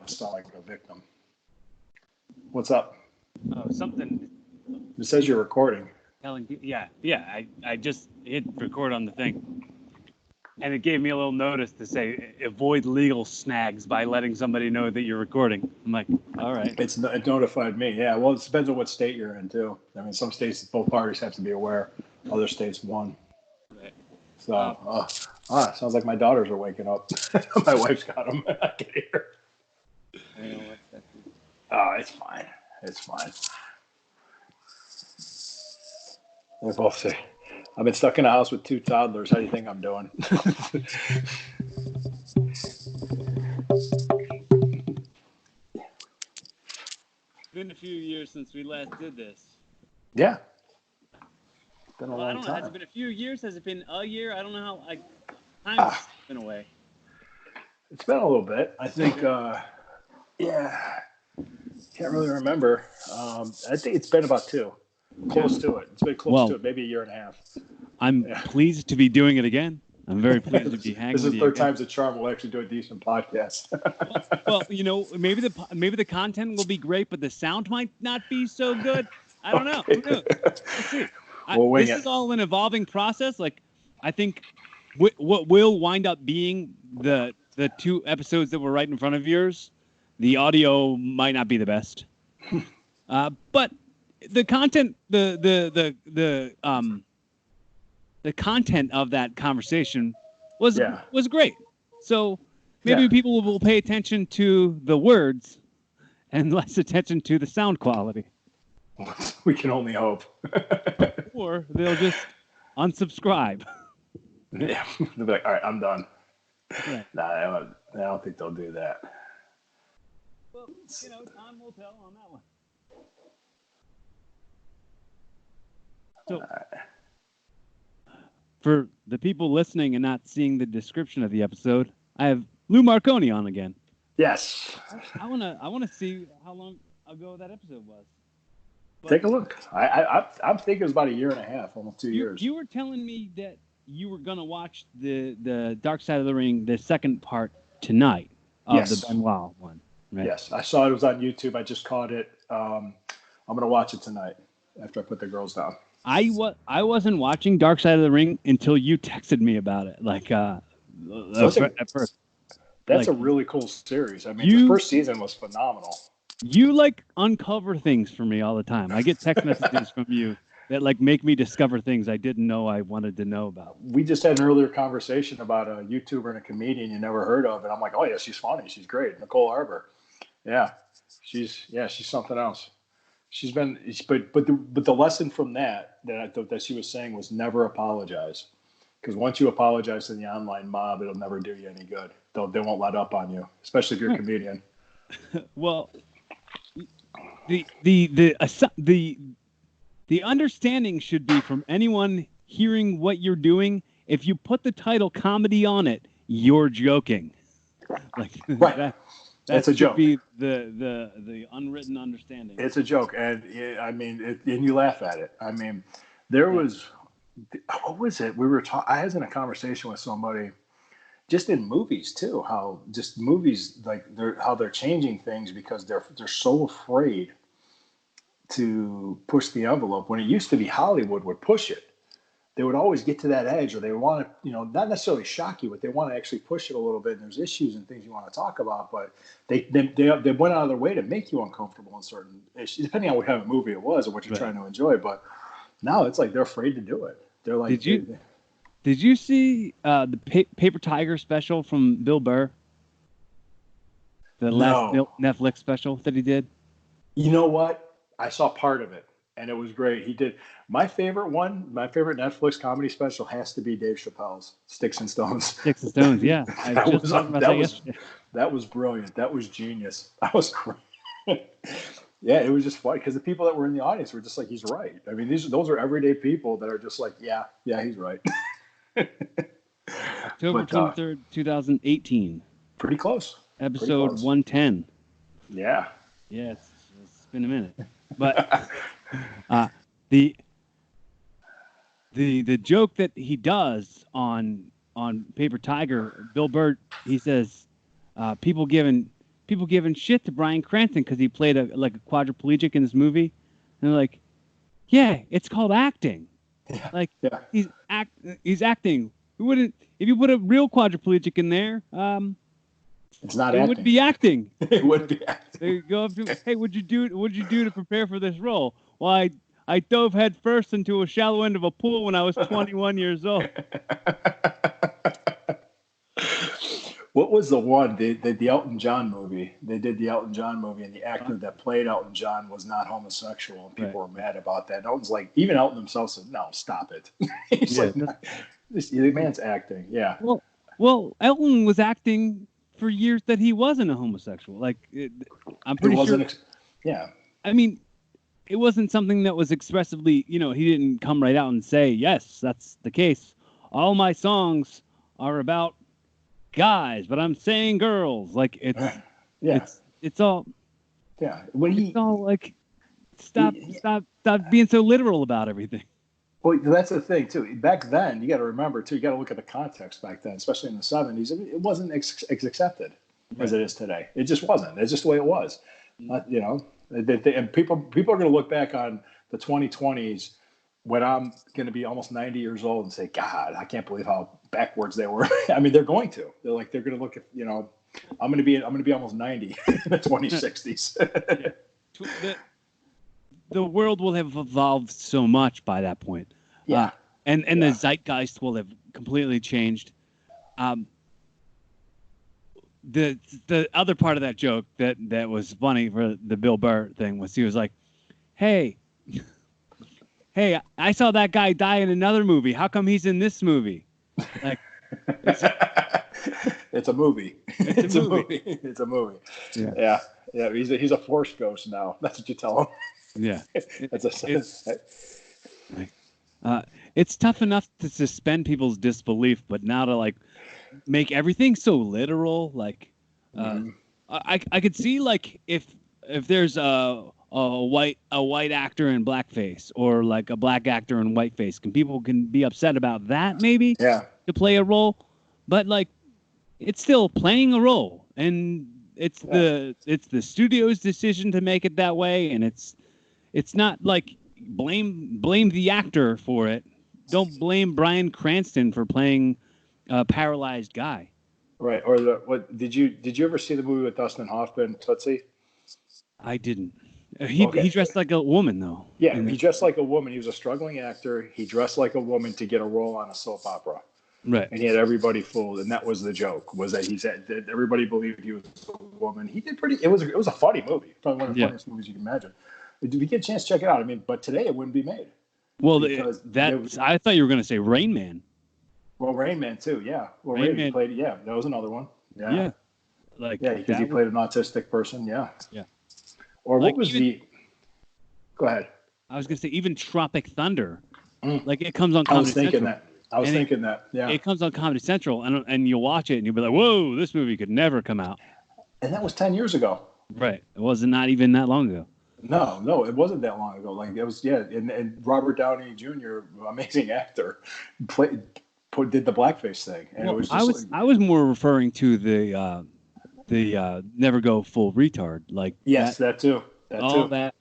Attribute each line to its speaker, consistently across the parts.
Speaker 1: sound like a victim. What's up?
Speaker 2: Oh, something.
Speaker 1: It says you're recording.
Speaker 2: Telling people, yeah. I just hit record on the thing, and it gave me a little notice to say avoid legal snags by letting somebody know that you're recording. I'm like, all right.
Speaker 1: It notified me. Yeah. Well, it depends on what state you're in too. I mean, some states both parties have to be aware. Other states one.
Speaker 2: Right.
Speaker 1: So, sounds like my daughters are waking up. My wife's got them. I can hear.
Speaker 2: I know what that is.
Speaker 1: Oh, it's fine. It's fine. They both say, I've been stuck in a house with 2 toddlers. How do you think I'm doing?
Speaker 2: It's been a few years since we last did this.
Speaker 1: Yeah. It's been a
Speaker 2: I
Speaker 1: long
Speaker 2: don't know.
Speaker 1: time.
Speaker 2: Has it been a few years? Has it been a year? I don't know how. Time's been away.
Speaker 1: It's been a little bit. I think, yeah. Can't really remember. I think it's been about 2. Close to it. It's been close to it, maybe a year and a half.
Speaker 2: I'm pleased to be doing it again. I'm very pleased to be hanging with you.
Speaker 1: This is the third time's a charm. We'll actually do a decent podcast.
Speaker 2: Well, maybe the content will be great, but the sound might not be so good. I don't know. Who knows? We'll see. This is all an evolving process. Like, I think what will wind up being the 2 episodes that were right in front of yours, the audio might not be the best, but the content, the content of that conversation was great. So maybe people will pay attention to the words and less attention to the sound quality.
Speaker 1: We can only hope.
Speaker 2: Or they'll just unsubscribe.
Speaker 1: Yeah, they'll be like, all right, I'm done.
Speaker 2: Right.
Speaker 1: Nah, I don't think they'll do that.
Speaker 2: Well, time will tell on that one. So, for the people listening and not seeing the description of the episode, I have Lou Marconi on again.
Speaker 1: Yes.
Speaker 2: I wanna see how long ago that episode was. But
Speaker 1: take a look. I'm thinking it was about a year and a half, almost 2 years.
Speaker 2: You were telling me that you were gonna watch the Dark Side of the Ring, the second part tonight of the Benoit one. Right?
Speaker 1: Yes, I saw it was on YouTube. I just caught it. I'm gonna watch it tonight after I put the girls down.
Speaker 2: I wasn't watching Dark Side of the Ring until you texted me about it. Like at first.
Speaker 1: That's a really cool series. I mean, the first season was phenomenal.
Speaker 2: You uncover things for me all the time. I get text messages from you that make me discover things I didn't know I wanted to know about.
Speaker 1: We just had an earlier conversation about a YouTuber and a comedian you never heard of, and I'm like, oh yeah, she's funny, she's great, Nicole Arbor. Yeah, she's something else. She's been, but the lesson from that she was saying was never apologize, because once you apologize to the online mob, it'll never do you any good. They won't let up on you, especially if you're a comedian.
Speaker 2: Well, the understanding should be from anyone hearing what you're doing. If you put the title comedy on it, you're joking.
Speaker 1: Right. That's a joke.
Speaker 2: Be the unwritten understanding.
Speaker 1: It's a joke, and I mean, and you laugh at it. I mean, there was, what was it? We were I was in a conversation with somebody, just in movies too. How just movies how they're changing things because they're so afraid to push the envelope. When it used to be Hollywood would push it. They would always get to that edge, or they want to, not necessarily shock you, but they want to actually push it a little bit. And there's issues and things you want to talk about, but they went out of their way to make you uncomfortable in certain issues, depending on what kind of movie it was or what you're trying to enjoy. But now it's like they're afraid to do it. They're like,
Speaker 2: did you see the Paper Tiger special from Bill Burr? The last Netflix special that he did.
Speaker 1: You know what? I saw part of it. And it was great. He did my favorite Netflix comedy special has to be Dave Chappelle's Sticks and Stones.
Speaker 2: Sticks and Stones, yeah.
Speaker 1: That was brilliant. That was genius. That was great. Yeah, it was just funny because the people that were in the audience were just like, he's right. I mean, those are everyday people that are just like, yeah, he's right.
Speaker 2: October 23rd, 2018.
Speaker 1: Pretty close.
Speaker 2: Episode 110.
Speaker 1: Yeah.
Speaker 2: Yeah, it's been a minute. But the joke that he does on Paper Tiger, Bill Burr, he says, people giving people giving shit to Bryan Cranston because he played a quadriplegic in this movie, and they're like, yeah, it's called acting.
Speaker 1: Yeah.
Speaker 2: Like
Speaker 1: yeah.
Speaker 2: he's acting. We wouldn't if you put a real quadriplegic in there.
Speaker 1: It's not
Speaker 2: it
Speaker 1: acting.
Speaker 2: would be acting.
Speaker 1: It would be acting.
Speaker 2: They go up to, hey, what'd you do to prepare for this role? Well, I dove head first into a shallow end of a pool when I was 21 years old.
Speaker 1: What was the one? The Elton John movie. They did the Elton John movie, and the actor that played Elton John was not homosexual, and people were mad about that. And Elton's like, even Elton himself said, "No, stop it." He's like, no, the man's acting. Yeah.
Speaker 2: Well, Elton was acting for years that he wasn't a homosexual. Like, I'm pretty sure.
Speaker 1: Yeah.
Speaker 2: I mean, it wasn't something that was expressively, he didn't come right out and say, yes, that's the case. All my songs are about guys, but I'm saying girls. Like, it's all.
Speaker 1: Yeah.
Speaker 2: It's all like, stop being so literal about everything.
Speaker 1: Well, that's the thing too. Back then, you got to remember too. You got to look at the context back then, especially in the '70s. It wasn't accepted as it is today. It just wasn't. It's just the way it was. And people are going to look back on the 2020s when I'm going to be almost 90 years old and say, God, I can't believe how backwards they were. I mean, they're going to. They're going to look at. I'm going to be almost 90 in the 2060s.
Speaker 2: The world will have evolved so much by that point.
Speaker 1: Yeah.
Speaker 2: And the zeitgeist will have completely changed. The other part of that joke that was funny for the Bill Burr thing was he was like, hey, I saw that guy die in another movie. How come he's in this movie? Like,
Speaker 1: it's a movie. It's a movie. It's a movie. Yeah. He's a force ghost now. That's what you tell him.
Speaker 2: Yeah. It's tough enough to suspend people's disbelief, but now to like make everything so literal. Like, I could see like if there's a white actor in blackface or like a black actor in whiteface, people can be upset about that maybe.
Speaker 1: Yeah.
Speaker 2: To play a role, but like it's still playing a role, and it's the studio's decision to make it that way, and it's not like blame the actor for it. Don't blame Bryan Cranston for playing a paralyzed guy.
Speaker 1: Right. Or what did you ever see the movie with Dustin Hoffman, Tootsie?
Speaker 2: I didn't. He dressed like a woman though.
Speaker 1: Yeah, he dressed like a woman. He was a struggling actor. He dressed like a woman to get a role on a soap opera.
Speaker 2: Right.
Speaker 1: And he had everybody fooled, and that was the joke. Was that he said that everybody believed he was a woman. He did pretty. It was a funny movie. Probably one of the funniest movies you can imagine. If you get a chance, check it out. I mean, but today it wouldn't be made.
Speaker 2: Well, I thought you were going to say Rain Man.
Speaker 1: Well, Rain Man too. Yeah. Well, Rain Man played. Yeah, that was another one. Yeah.
Speaker 2: Yeah.
Speaker 1: Because he played an autistic person. Yeah.
Speaker 2: Yeah.
Speaker 1: Or what was Go ahead.
Speaker 2: I was going to say even Tropic Thunder. Like it comes on Comedy Central.
Speaker 1: I was thinking that. Yeah.
Speaker 2: It comes on Comedy Central, and you'll watch it, and you'll be like, "Whoa, this movie could never come out."
Speaker 1: And that was 10 years ago.
Speaker 2: Right. It wasn't not even that long ago.
Speaker 1: No, it wasn't that long ago. Like it was, and Robert Downey Jr., amazing actor, did the blackface thing, and it was just
Speaker 2: I was more referring to the never go full retard, like
Speaker 1: that too.
Speaker 2: That,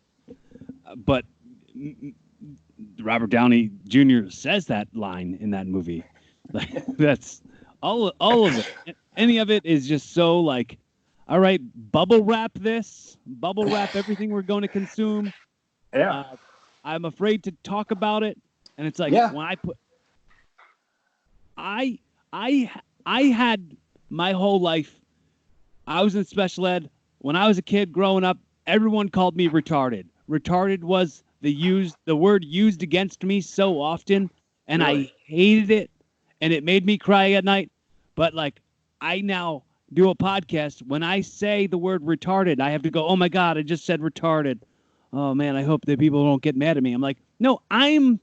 Speaker 2: but Robert Downey Jr. says that line in that movie. Like that's all of it. Any of it is just so like, all right, bubble wrap everything we're going to consume.
Speaker 1: Yeah.
Speaker 2: I'm afraid to talk about it, and it's like when I had my whole life. I was in special ed. When I was a kid growing up, everyone called me retarded. Retarded was the word used against me so often, and I hated it, and it made me cry at night. But like, I now do a podcast. When I say the word retarded, I have to go, oh my God, I just said retarded. Oh man, I hope that people don't get mad at me. I'm like, no, I'm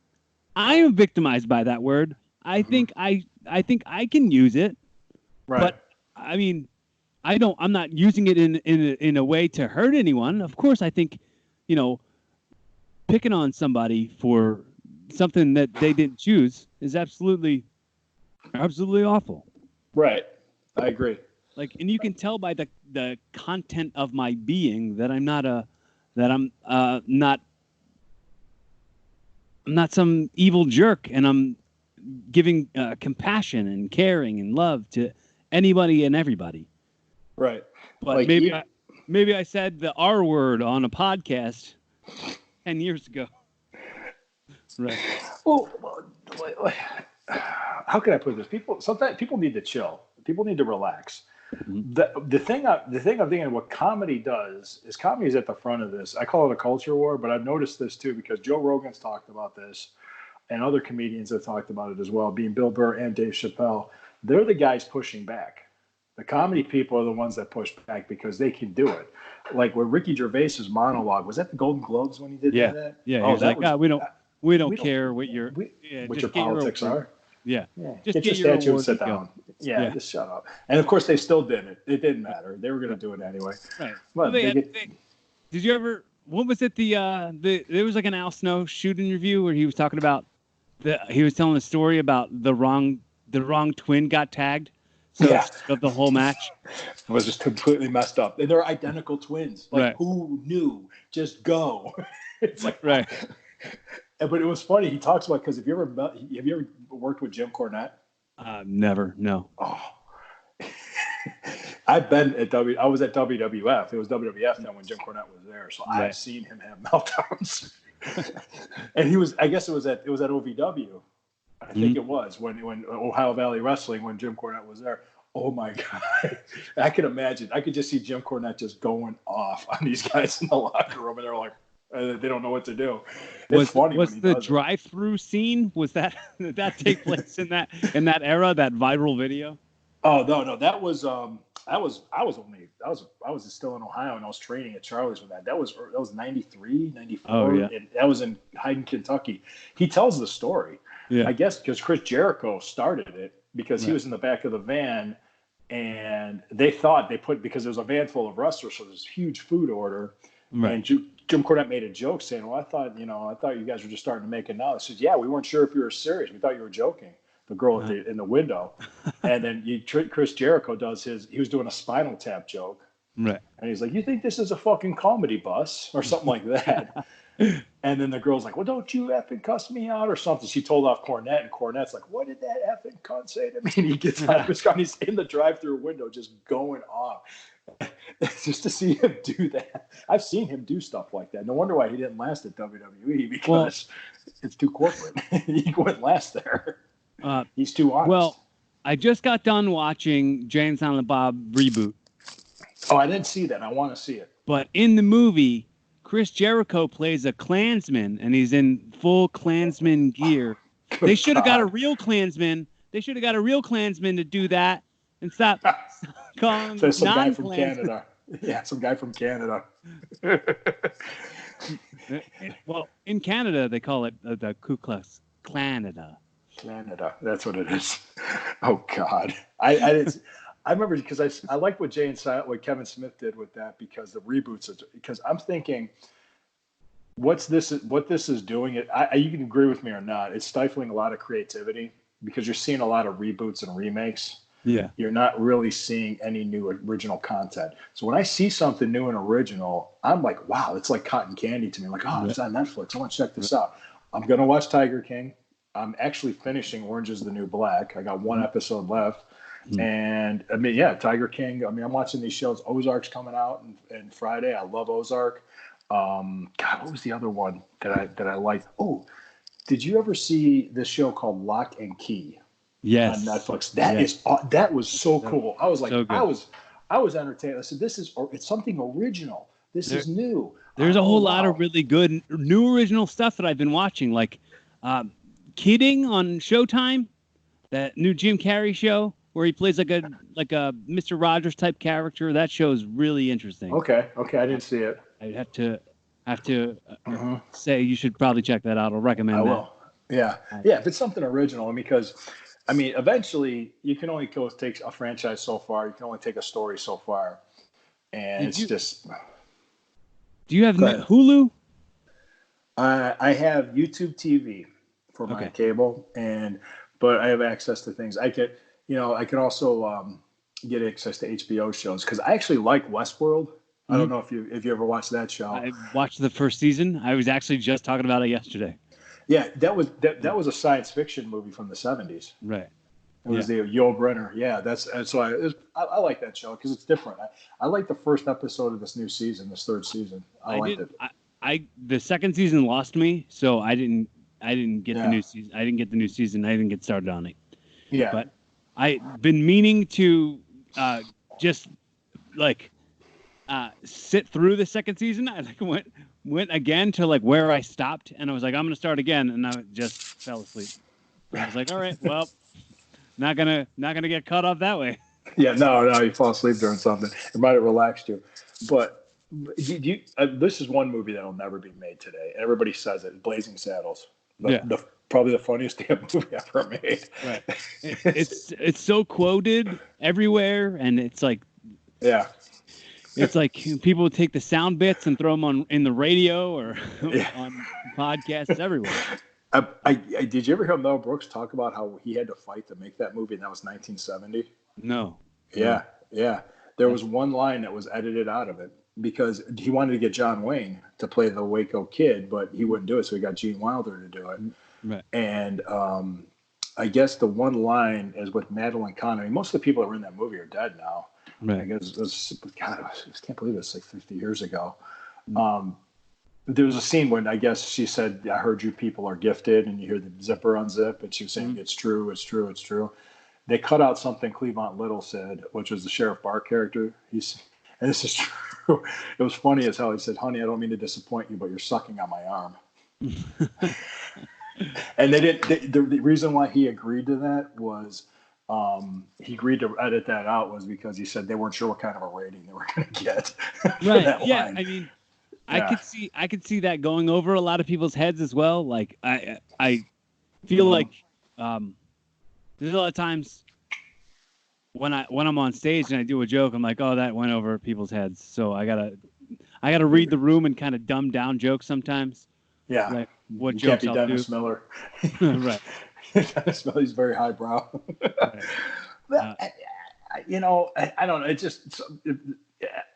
Speaker 2: victimized by that word. I think I can use it. Right. But I mean, I'm not using it in a way to hurt anyone. Of course, I think, picking on somebody for something that they didn't choose is absolutely awful.
Speaker 1: Right. I agree.
Speaker 2: like, and you can tell by the content of my being that I'm not some evil jerk, and I'm giving compassion and caring and love to anybody and everybody.
Speaker 1: Right.
Speaker 2: But
Speaker 1: like
Speaker 2: maybe I said the R word on a podcast 10 years ago. Right.
Speaker 1: Well, how can I put this? Sometimes people need to chill. People need to relax. Mm-hmm. The thing I'm thinking what comedy does is comedy is at the front of this. I call it a culture war, but I've noticed this too because Joe Rogan's talked about this and other comedians have talked about it as well, being Bill Burr and Dave Chappelle. They're the guys pushing back. The comedy people are the ones that push back because they can do it. Like with Ricky Gervais's monologue, was that the Golden Globes when he did that?
Speaker 2: Yeah. Oh, that was, we don't care what your
Speaker 1: politics are.
Speaker 2: Yeah.
Speaker 1: Just get your statue and sit down. Yeah, just shut up. And of course, they still didn't. It didn't matter. They were going to do it anyway.
Speaker 2: Right.
Speaker 1: But
Speaker 2: did you ever? What was it? There was like an Al Snow shooting review where he was talking about he was telling a story about the wrong twin got tagged. So of the whole match.
Speaker 1: It was just completely messed up. And they're identical twins. Like, who knew? Just go. It's like,
Speaker 2: right.
Speaker 1: But it was funny. He talks about, because have you ever worked with Jim Cornette?
Speaker 2: Never, no.
Speaker 1: Oh. I was at WWF. It was WWF then when Jim Cornette was there. So I've seen him have meltdowns. And I guess it was at OVW. I think it was when Ohio Valley Wrestling, when Jim Cornette was there. Oh my God. I can imagine. I could just see Jim Cornette just going off on these guys in the locker room, and they're like, they don't know what to do. It's funny. Was
Speaker 2: the drive-through scene? Did that take place in that era? That viral video?
Speaker 1: Oh no, that was I was still in Ohio, and I was training at Charlie's with that. That was 93, 94.
Speaker 2: Oh, yeah.
Speaker 1: And that was in Hayden, Kentucky. He tells the story. Yeah. I guess because Chris Jericho started it because he was in the back of the van, and they thought because there was a van full of wrestlers, so there's a huge food order. Right. And Jim Cornette made a joke saying, "Well, I thought you guys were just starting to make it now." He said, "Yeah, we weren't sure if you were serious. We thought you were joking." The girl in the window, and then Chris Jericho he was doing a Spinal Tap joke,
Speaker 2: right?
Speaker 1: And he's like, "You think this is a fucking comedy bus or something like that?" And then the girl's like, "Well, don't you effing cuss me out or something?" She told off Cornette, and Cornette's like, "What did that effing cunt say to me?" And he gets out of his car, and he's in the drive-through window just going off. Just to see him do that. I've seen him do stuff like that. No wonder why he didn't last at WWE, because it's too corporate. He wouldn't last there. He's too honest.
Speaker 2: Well, I just got done watching Jay and Silent Bob reboot.
Speaker 1: Oh, I didn't see that. I want to see it.
Speaker 2: But in the movie, Chris Jericho plays a Klansman, and he's in full Klansman gear. They should have got a real Klansman. They should have got a real Klansman to do that and stop calling him
Speaker 1: some guy from Canada. Yeah, some guy from Canada.
Speaker 2: Well, in Canada, they call it the Ku Klux Klanada.
Speaker 1: Canada, that's what it is. Oh God, I remember because I liked what what Kevin Smith did with that, because the reboots. Because I'm thinking, what this is doing. You can agree with me or not. It's stifling a lot of creativity because you're seeing a lot of reboots and remakes.
Speaker 2: Yeah,
Speaker 1: you're not really seeing any new original content. So when I see something new and original, I'm like, wow, it's like cotton candy to me. Like, oh, it's on Netflix. I want to check this out. I'm gonna watch Tiger King. I'm actually finishing Orange is the New Black. I got one episode left. And I mean, Tiger King. I mean, I'm watching these shows. Ozark's coming out and Friday. I love Ozark. God, what was the other one that I liked? Oh, did you ever see this show called Lock and Key?
Speaker 2: Yes.
Speaker 1: On Netflix. That was so cool. I was like, so I was entertained. I said, it's something original. This is new.
Speaker 2: There's a whole lot of really good new original stuff that I've been watching, like Kidding on Showtime, that new Jim Carrey show where he plays like a Mr. Rogers type character. That show is really interesting.
Speaker 1: Okay, I didn't see it.
Speaker 2: I have to say you should probably check that out. I'll recommend that. I will.
Speaker 1: Yeah. If it's something original, because I mean, eventually you can only take a franchise so far. You can only take a story so far, and Do you have Hulu?
Speaker 2: I
Speaker 1: have YouTube TV for my cable, but I have access to things. I can also get access to HBO shows because I actually like Westworld. I don't know if you ever watched that show.
Speaker 2: I watched the first season. I was actually just talking about it yesterday.
Speaker 1: Yeah, that was a science fiction movie from the 70s.
Speaker 2: Right.
Speaker 1: It was the Yul Brynner. Yeah, so I like that show because it's different. I like the first episode of this new season, this third season. I liked it.
Speaker 2: The second season lost me, so I didn't get the new season. I didn't get the new season. I didn't get started on it.
Speaker 1: Yeah.
Speaker 2: But I've been meaning to just like sit through the second season. I went again to like where I stopped, and I was like, I'm gonna start again, and I just fell asleep. I was like, all right, well, not gonna get caught up that way.
Speaker 1: Yeah, no, you fall asleep during something. It might have relaxed you, but this is one movie that'll never be made today. Everybody says it. Blazing Saddles. Probably the funniest damn movie ever made.
Speaker 2: Right. It's so quoted everywhere, and it's like,
Speaker 1: yeah,
Speaker 2: it's like people would take the sound bits and throw them in the radio or on podcasts everywhere.
Speaker 1: Did you ever hear Mel Brooks talk about how he had to fight to make that movie, and that was 1970?
Speaker 2: No.
Speaker 1: Yeah. There was one line that was edited out of it because he wanted to get John Wayne to play the Waco Kid, but he wouldn't do it, so he got Gene Wilder to do it.
Speaker 2: Right.
Speaker 1: And I guess the one line is with Madeline Kahn. Most of the people that were in that movie are dead now.
Speaker 2: Right.
Speaker 1: I guess God, I just can't believe it's like 50 years ago. There was a scene when I guess she said, I heard you people are gifted, and you hear the zipper unzip, and she was saying, it's true, it's true, it's true. They cut out something Cleavon Little said, which was the Sheriff Barr character. And this is true. It was funny as hell. He said, honey, I don't mean to disappoint you, but you're sucking on my arm. And the reason why he agreed to that was he agreed to edit that out was because he said they weren't sure what kind of a rating they were going to get.
Speaker 2: Right. Yeah. Line. I mean, I could see that going over a lot of people's heads as well. Like I feel like there's a lot of times when I'm on stage and I do a joke, I'm like, oh, that went over people's heads. So I gotta read the room and kind of dumb down jokes sometimes.
Speaker 1: Yeah.
Speaker 2: Like what
Speaker 1: you
Speaker 2: jokes
Speaker 1: can't be
Speaker 2: I'll
Speaker 1: Dennis
Speaker 2: do.
Speaker 1: Miller.
Speaker 2: Right.
Speaker 1: Dennis Miller, he's very highbrow.
Speaker 2: Right.
Speaker 1: I don't know.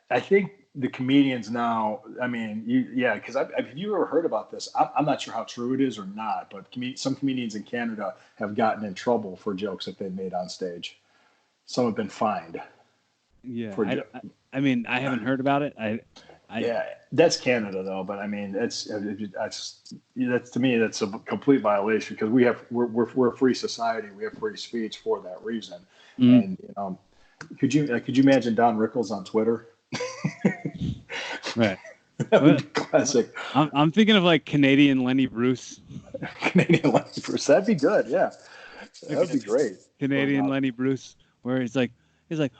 Speaker 1: I think the comedians now, I mean, because have you ever heard about this? I'm not sure how true it is or not, but some comedians in Canada have gotten in trouble for jokes that they made on stage. Some have been fined.
Speaker 2: Yeah. I mean, I haven't heard about it.
Speaker 1: Yeah, that's Canada though, but I mean, that's to me, that's a complete violation because we're a free society. We have free speech for that reason. And could you imagine Don Rickles on Twitter?
Speaker 2: Right.
Speaker 1: That would be classic.
Speaker 2: I'm thinking of like Canadian Lenny Bruce.
Speaker 1: Canadian Lenny Bruce. That'd be good. Yeah. That'd be great.
Speaker 2: Canadian Lenny Bruce, where he's like,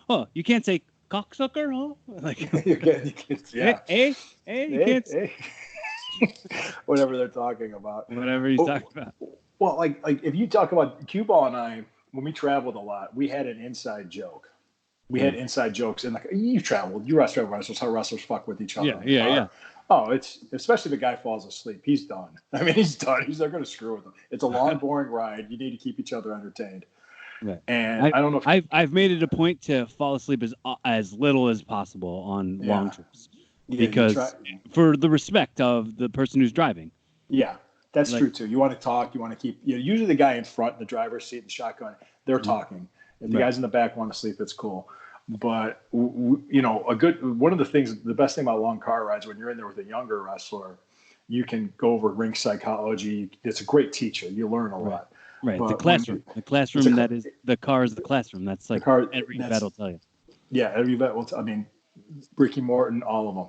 Speaker 2: oh, you can't say cocksucker, huh? Like,
Speaker 1: you can't, yeah.
Speaker 2: You can't.
Speaker 1: Whatever they're talking about.
Speaker 2: Whatever he's talking about.
Speaker 1: Well, like if you talk about Q-Ball and I, when we traveled a lot, we had an inside joke. We had inside jokes, and you traveled, you wrestlers, how wrestlers fuck with each other.
Speaker 2: Yeah.
Speaker 1: Oh, it's especially if the guy falls asleep, he's done. I mean, he's done. He's not going to screw with him. It's a long, boring ride. You need to keep each other entertained.
Speaker 2: Right.
Speaker 1: And I don't know if
Speaker 2: I've made it a point to fall asleep as little as possible on long trips because for the respect of the person who's driving.
Speaker 1: Yeah, that's true too. You want to talk. You want to keep. Usually the guy in front, in the driver's seat, the shotgun, they're talking. If the guys in the back want to sleep, it's cool. But one of the things, the best thing about long car rides, when you're in there with a younger wrestler, you can go over ring psychology. It's a great teacher. You learn a lot.
Speaker 2: Right. But the classroom that is the car is the classroom. That's like every vet will tell you.
Speaker 1: Yeah, every vet will. I mean, Ricky Morton, all of them.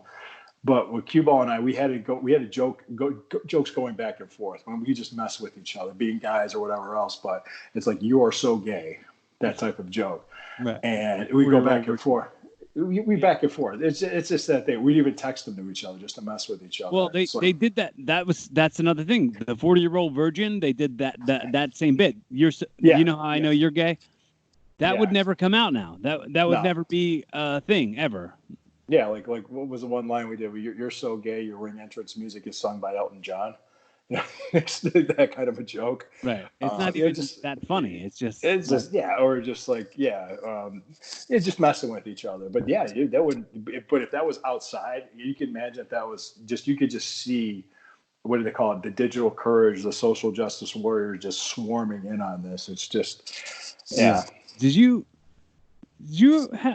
Speaker 1: But with Q-Ball and I, we had jokes going back and forth when we just mess with each other, being guys or whatever else. But it's like, you are so gay, that type of joke. Right. And we go back and forth. We back and forth. It's just that thing. We'd even text them to each other just to mess with each other.
Speaker 2: Well, they did that. That's another thing. The 40-year-old virgin, they did that same bit. You know how I know you're gay? That would never come out now. That would never be a thing ever. Yeah, like what was the one line we did? You're so gay. Your ring entrance music is sung by Elton John.
Speaker 1: It's that kind of a joke.
Speaker 2: Right. It's not even just that funny. It's just
Speaker 1: or just like it's just messing with each other. But yeah, that wouldn't. But if that was outside, you can imagine if that was just, you could just see, what do they call it? The digital courage, the social justice warriors just swarming in on this. It's just, yeah.
Speaker 2: Did you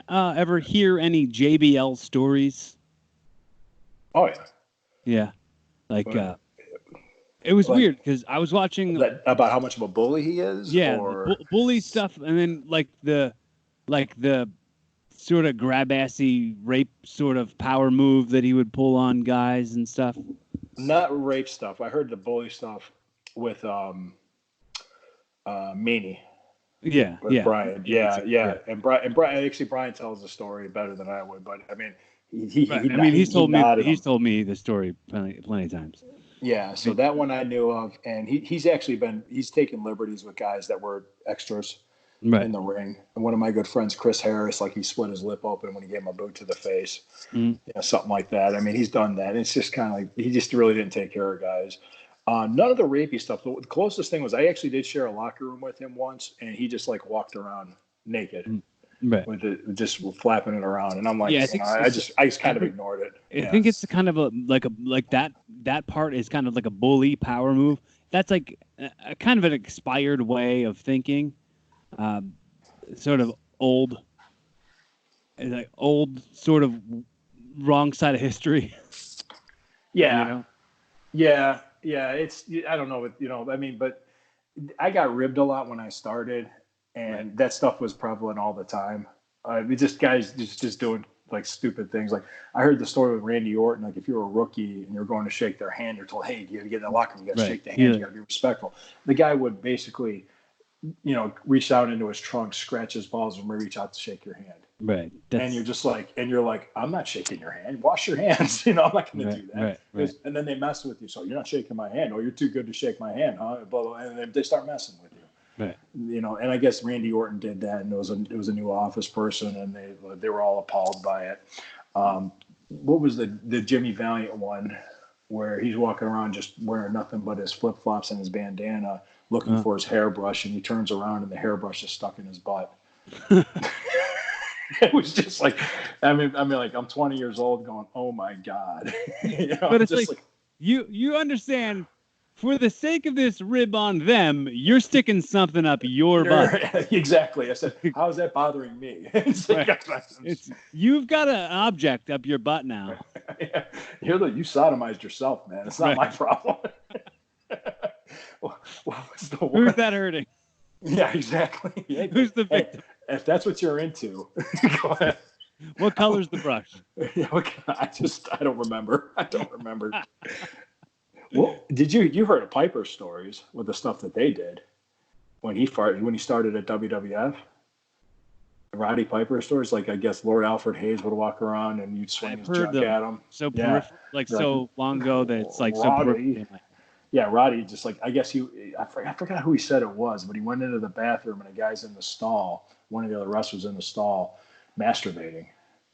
Speaker 2: ever hear any JBL stories?
Speaker 1: Oh yeah.
Speaker 2: Yeah. Like, it was weird because I was watching
Speaker 1: about how much of a bully he is.
Speaker 2: Yeah,
Speaker 1: or...
Speaker 2: bully stuff, and then like the sort of grab-assy rape sort of power move that he would pull on guys and stuff.
Speaker 1: Not rape stuff. I heard the bully stuff with Meanie.
Speaker 2: Yeah,
Speaker 1: with Brian. Yeah. And Brian, actually, Brian tells the story better than I would. But I mean, he's told
Speaker 2: me the story plenty of times.
Speaker 1: Yeah, so that one I knew of, and he's taken liberties with guys that were extras in the ring. And one of my good friends, Chris Harris, like he split his lip open when he gave him a boot to the face, something like that. I mean, he's done that. It's just kind of like he just really didn't take care of guys. None of the rapey stuff. The closest thing was I actually did share a locker room with him once, and he just like walked around naked. Right. With it, just flapping it around, and I'm like, I just kind of ignored it.
Speaker 2: I think it's kind of that part is kind of like a bully power move. That's like a kind of an expired way of thinking, sort of old sort of wrong side of history.
Speaker 1: Yeah, yeah. It's, I don't know, I mean, but I got ribbed a lot when I started. And that stuff was prevalent all the time. Just guys just doing like stupid things. Like I heard the story with Randy Orton. Like if you're a rookie and you're going to shake their hand, you're told, "Hey, you got to get in the locker room. You got to shake the hand. You got to be respectful." The guy would basically, reach out into his trunk, scratch his balls, and reach out to shake your hand.
Speaker 2: Right.
Speaker 1: And you're just like, I'm not shaking your hand. Wash your hands. I'm not going to do that. Right. And then they mess with you. So you're not shaking my hand. Oh, you're too good to shake my hand, huh? Blah, blah, and they start messing with you.
Speaker 2: Right.
Speaker 1: And I guess Randy Orton did that, and it was a new office person, and they were all appalled by it. What was the Jimmy Valiant one, where he's walking around just wearing nothing but his flip flops and his bandana, looking for his hairbrush, and he turns around and the hairbrush is stuck in his butt. It was just like, I mean, like I'm 20 years old, going, "Oh my God!"
Speaker 2: But it's like you understand. For the sake of this rib on them, you're sticking something up your butt.
Speaker 1: Exactly. I said, how's that bothering me?
Speaker 2: You've got an object up your butt now.
Speaker 1: Yeah. You sodomized yourself, man. It's not my problem.
Speaker 2: Who's that hurting?
Speaker 1: Yeah, exactly. Yeah.
Speaker 2: Who's the victim?
Speaker 1: Hey, if that's what you're into, go ahead.
Speaker 2: What color's the brush?
Speaker 1: Yeah, I don't remember. Well, you heard of Piper's stories with the stuff that they did when he started at WWF? Roddy Piper stories, like I guess Lord Alfred Hayes would walk around and you'd swing his junk at him.
Speaker 2: So so long ago that it's like
Speaker 1: Roddy, so. Yeah, Roddy just like, I guess I forgot who he said it was, but he went into the bathroom and a guy's in the stall. One of the other wrestlers in the stall masturbating,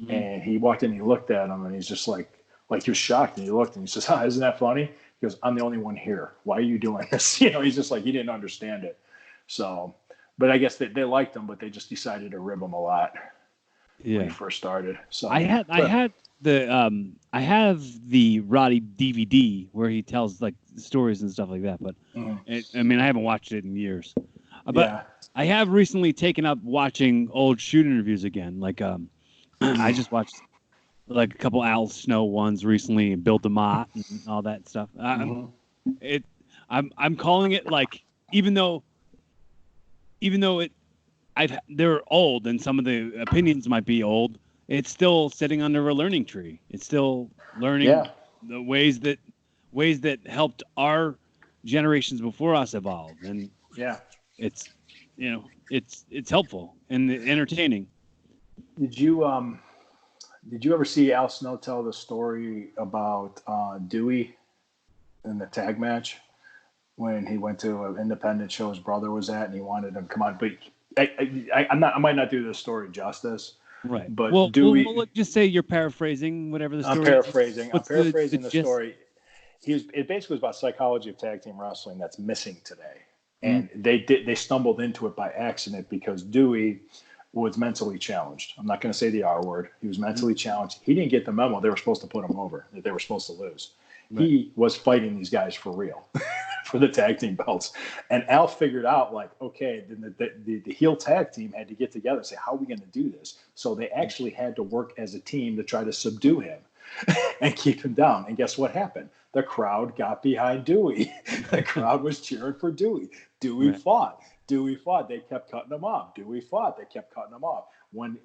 Speaker 1: and he walked in and he looked at him and he's just like he was shocked, and he looked and he says, "Isn't that funny?" He goes, "I'm the only one here. Why are you doing this?" He's just like, he didn't understand it. So, but I guess they liked him, but they just decided to rib him a lot when he first started. So
Speaker 2: I have the Roddy DVD where he tells like stories and stuff like that. But I mean, I haven't watched it in years. But I have recently taken up watching old shoot interviews again. Like I just watched like a couple Al Snow ones recently, and Bill DeMott and all that stuff. I'm calling it, like, even though they're old and some of the opinions might be old, it's still sitting under a learning tree. It's still learning the ways that helped our generations before us evolve, and it's it's helpful and entertaining.
Speaker 1: Did you ever see Al Snow tell the story about Dewey in the tag match when he went to an independent show his brother was at and he wanted him to come on? But I might not do this story justice.
Speaker 2: Right.
Speaker 1: But Dewey.
Speaker 2: We'll just say you're paraphrasing whatever the story
Speaker 1: I'm paraphrasing the story. it basically was about psychology of tag team wrestling that's missing today. And they stumbled into it by accident because Dewey was mentally challenged. I'm not going to say the R word. He was mentally challenged. He didn't get the memo. They were supposed to put him over, that they were supposed to lose. Right. He was fighting these guys for real for the tag team belts. And Al figured out, like, okay, then the heel tag team had to get together and say, how are we going to do this? So they actually had to work as a team to try to subdue him and keep him down. And guess what happened? The crowd got behind Dewey. The crowd was cheering for Dewey. Dewey fought. Dewey fought. They kept cutting him off. Dewey fought. They kept cutting him off. When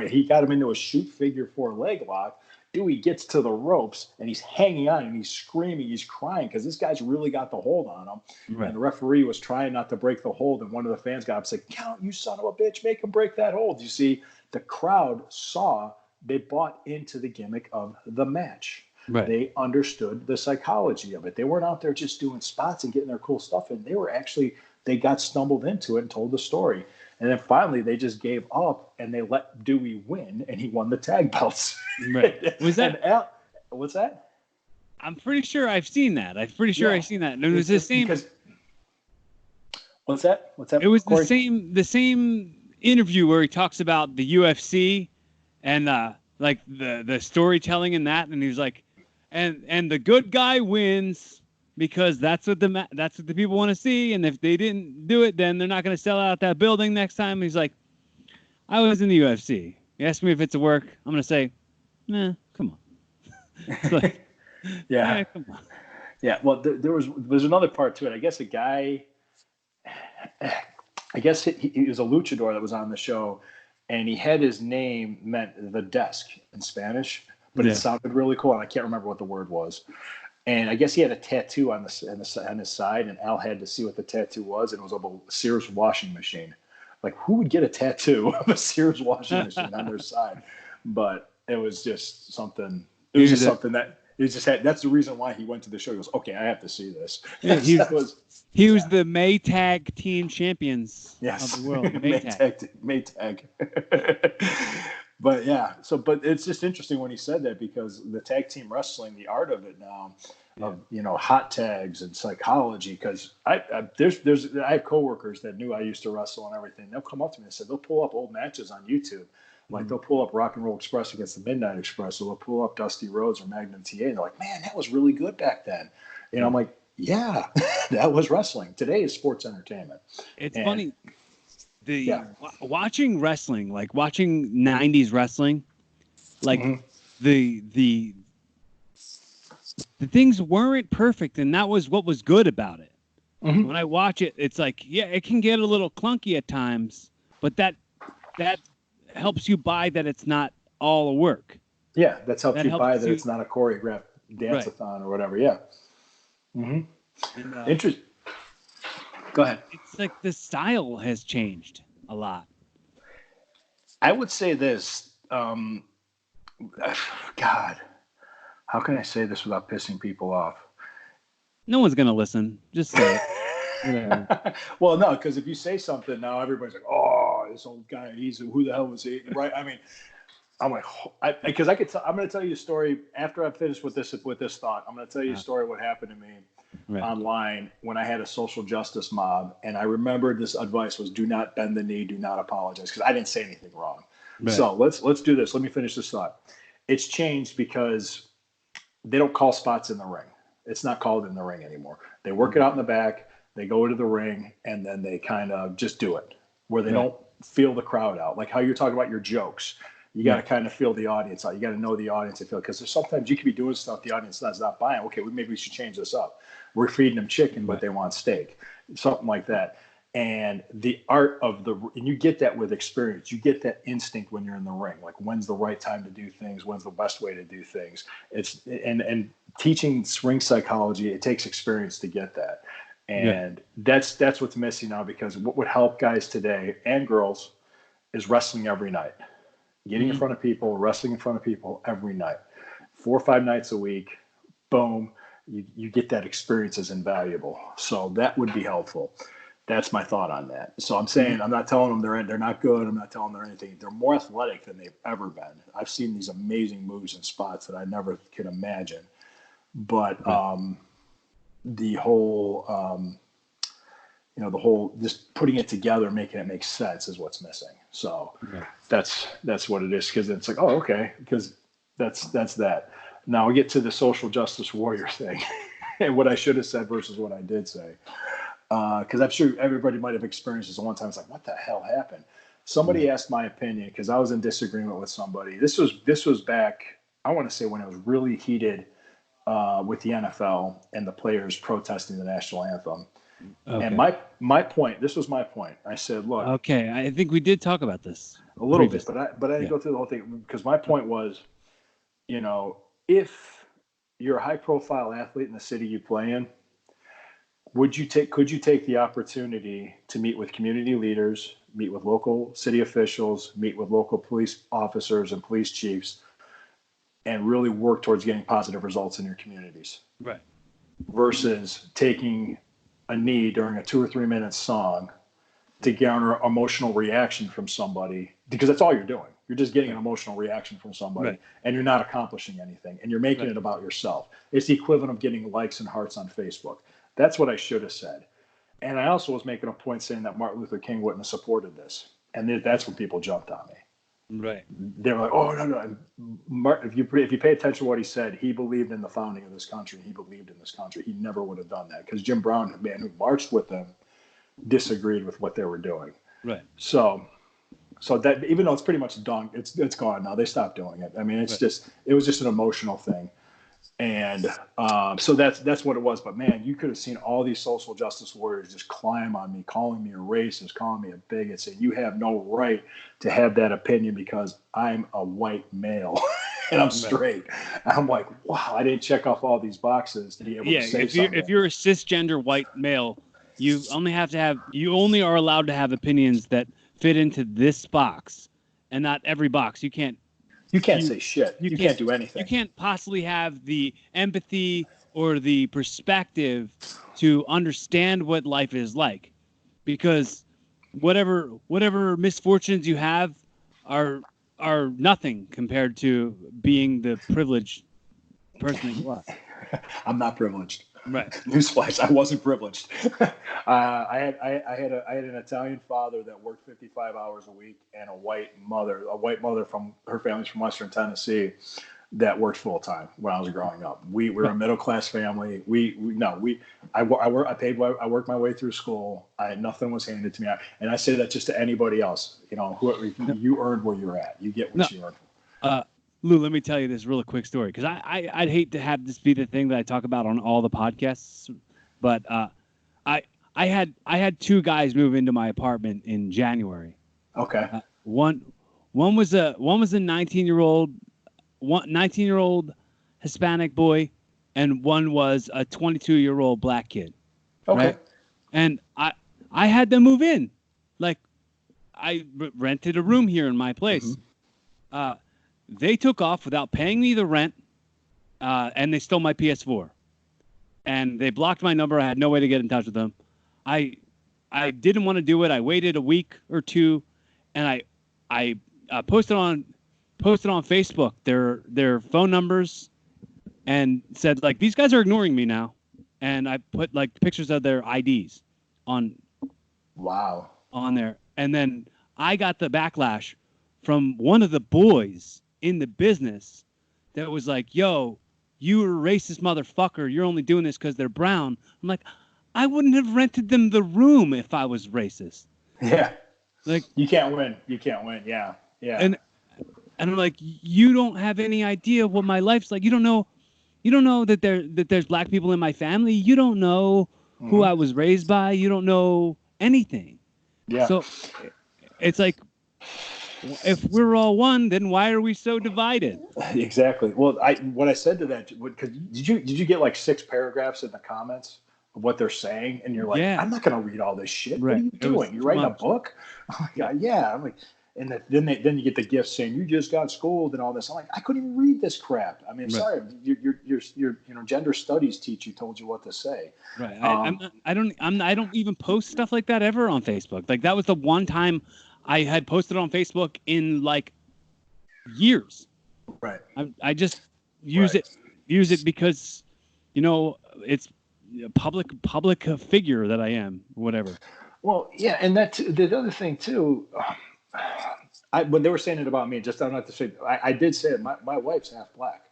Speaker 1: he got him into a shoot figure 4 leg lock, Dewey gets to the ropes and he's hanging on and he's screaming, he's crying because this guy's really got the hold on him. Right. And the referee was trying not to break the hold, and one of the fans got up and said, "Count, you son of a bitch, make him break that hold." You see, the crowd they bought into the gimmick of the match. Right. They understood the psychology of it. They weren't out there just doing spots and getting their cool stuff in. They got stumbled into it and told the story. And then finally they just gave up and they let Dewey win, and he won the tag belts.
Speaker 2: Right. Was that
Speaker 1: what's that?
Speaker 2: I'm pretty sure I've seen that. I've seen that. And it was the same.
Speaker 1: What's that?
Speaker 2: It was
Speaker 1: Cory?
Speaker 2: the same interview where he talks about the UFC and like the storytelling in that, and he was like, and the good guy wins because that's what the people want to see, and if they didn't do it, then they're not going to sell out that building next time. And he's like, I was in the UFC. You ask me if it's a work, I'm going to say, nah, come on. Like,
Speaker 1: yeah,
Speaker 2: come on.
Speaker 1: Yeah, well, there's another part to it. I guess he was a luchador that was on the show, and he had his name meant the desk in Spanish, but it sounded really cool, and I can't remember what the word was. And I guess he had a tattoo on his side, and Al had to see what the tattoo was, and it was of a Sears washing machine. Like, who would get a tattoo of a Sears washing machine on their side? But it was just something. It was just something that he just had. That's the reason why he went to the show. He goes, "Okay, I have to see this."
Speaker 2: Yeah, he was the Maytag team champions of the world.
Speaker 1: Maytag. But yeah, but it's just interesting when he said that, because the tag team wrestling, the art of it now, of hot tags and psychology. Because I have coworkers that knew I used to wrestle and everything. They'll come up to me and say they'll pull up old matches on YouTube, like they'll pull up Rock and Roll Express against the Midnight Express, or they'll pull up Dusty Rhodes or Magnum TA. And they're like, "Man, that was really good back then." I'm like, "Yeah, that was wrestling. Today is sports entertainment."
Speaker 2: It's funny. Watching wrestling, like watching 90s wrestling, like the things weren't perfect, and that was what was good about it. Mm-hmm. When I watch it, it's like, yeah, it can get a little clunky at times, but that helps you buy that it's not all a work.
Speaker 1: Yeah, that helps you buy that it's not a choreographed dance-a-thon or whatever. Yeah. Mm-hmm. Interesting. Go ahead.
Speaker 2: It's like the style has changed a lot.
Speaker 1: I would say this. God, how can I say this without pissing people off?
Speaker 2: No one's going to listen. Just say it.
Speaker 1: Well, no, because if you say something now, everybody's like, "Oh, this old guy, who the hell was he?" Right? I mean, I'm like, because I'm going to tell you a story after I finish with this thought. I'm going to tell you a story of what happened to me online when I had a social justice mob, and I remembered this advice was, do not bend the knee, do not apologize, because I didn't say anything wrong. Right. So let's do this. Let me finish this thought. It's changed because they don't call spots in the ring. It's not called in the ring anymore. They work it out in the back. They go to the ring, and then they kind of just do it, where they don't feel the crowd out. Like how you're talking about your jokes. You got to kind of feel the audience out. You got to know the audience and feel, because there's sometimes you could be doing stuff the audience is not buying. Okay, maybe we should change this up. We're feeding them chicken, but they want steak, something like that. And the art of and you get that with experience. You get that instinct when you're in the ring, like when's the right time to do things, when's the best way to do things. And teaching ring psychology, it takes experience to get that. And that's what's missing now, because what would help guys today and girls is wrestling every night. Getting in front of people, wrestling in front of people every night, 4 or 5 nights a week, boom, you get that experience as invaluable. So that would be helpful. That's my thought on that. So I'm saying, I'm not telling them they're not good. I'm not telling them they're anything. They're more athletic than they've ever been. I've seen these amazing moves and spots that I never could imagine. but the whole the whole just putting it together, making it make sense is what's missing. So that's what it is, because it's like, oh, okay, because that's that. Now we get to the social justice warrior thing and what I should have said versus what I did say. Because I'm sure everybody might have experienced this one time. It's like, what the hell happened? Somebody asked my opinion because I was in disagreement with somebody. This was back, I want to say, when it was really heated with the NFL and the players protesting the national anthem. Okay. And my point, this was my point. I said, look.
Speaker 2: Okay, I think we did talk about this
Speaker 1: a little bit, but I didn't go through the whole thing, because my point was, if you're a high-profile athlete in the city you play in, could you take the opportunity to meet with community leaders, meet with local city officials, meet with local police officers and police chiefs, and really work towards getting positive results in your communities?
Speaker 2: Right.
Speaker 1: Versus taking a knee during a 2 or 3 minute song to garner emotional reaction from somebody, because that's all you're doing. You're just getting an emotional reaction from somebody, and you're not accomplishing anything, and you're making it about yourself. It's the equivalent of getting likes and hearts on Facebook. That's what I should have said. And I also was making a point saying that Martin Luther King wouldn't have supported this. And that's when people jumped on me.
Speaker 2: Right.
Speaker 1: They were like, oh, no. Martin, if you pay attention to what he said, he believed in the founding of this country. He believed in this country. He never would have done that, because Jim Brown, the man who marched with them, disagreed with what they were doing.
Speaker 2: Right.
Speaker 1: So that, even though it's pretty much done, it's gone now. They stopped doing it. I mean, it was just an emotional thing. And so that's what it was. But man, you could have seen all these social justice warriors just climb on me, calling me a racist, calling me a bigot, saying you have no right to have that opinion because I'm a white male and I'm straight. And I'm like, wow, I didn't check off all these boxes to be able to say something.
Speaker 2: If you're a cisgender white male, you only are allowed to have opinions that fit into this box and not every box. You can't
Speaker 1: say shit. You can't do anything.
Speaker 2: You can't possibly have the empathy or the perspective to understand what life is like, because whatever misfortunes you have are nothing compared to being the privileged person that you are.
Speaker 1: I'm not privileged.
Speaker 2: Right.
Speaker 1: Newsflash: I wasn't privileged. I had an Italian father that worked 55 hours a week, and a white mother from her family's from Western Tennessee that worked full time when I was growing up. We were a middle class family. I worked my way through school. Nothing was handed to me, and I say that just to anybody else. You earned where you're at. You get what you earned.
Speaker 2: Lou, let me tell you this real quick story, because I'd hate to have this be the thing that I talk about on all the podcasts, but I had two guys move into my apartment in January.
Speaker 1: Okay.
Speaker 2: One was a 19-year-old Hispanic boy, and one was a 22-year-old black kid.
Speaker 1: Okay.
Speaker 2: Right? And I had them move in. Like, I rented a room here in my place. Mm-hmm. They took off without paying me the rent, and they stole my PS4. And they blocked my number. I had no way to get in touch with them. I didn't want to do it. I waited a week or two, and I posted on Facebook their phone numbers, and said, like, these guys are ignoring me now. And I put like pictures of their IDs on there. And then I got the backlash from one of the boys in the business that was like, yo, you are a racist motherfucker. You're only doing this because they're brown. I'm like, I wouldn't have rented them the room if I was racist.
Speaker 1: Yeah.
Speaker 2: Like,
Speaker 1: you can't win. Yeah. Yeah.
Speaker 2: And I'm like, you don't have any idea what my life's like. You don't know that there's black people in my family. You don't know who I was raised by. You don't know anything.
Speaker 1: Yeah.
Speaker 2: So it's like, if we're all one, then why are we so divided?
Speaker 1: Exactly. Well, what I said to that, because did you get like 6 paragraphs in the comments of what they're saying, and you're like, I'm not going to read all this shit.
Speaker 2: Right.
Speaker 1: What are you doing? You're writing a book? Oh my God, yeah. I'm like, and then you get the gifts saying you just got schooled and all this. I'm like, I couldn't even read this crap. I mean, sorry, your gender studies teacher told you what to say.
Speaker 2: Right. I don't even post stuff like that ever on Facebook. Like, that was the one time I had posted on Facebook in like years.
Speaker 1: Right.
Speaker 2: I just use it because it's a public figure that I am, whatever.
Speaker 1: Well, yeah, and that's the other thing too. When they were saying it about me, just I'm not to say, I did say it. My wife's half black.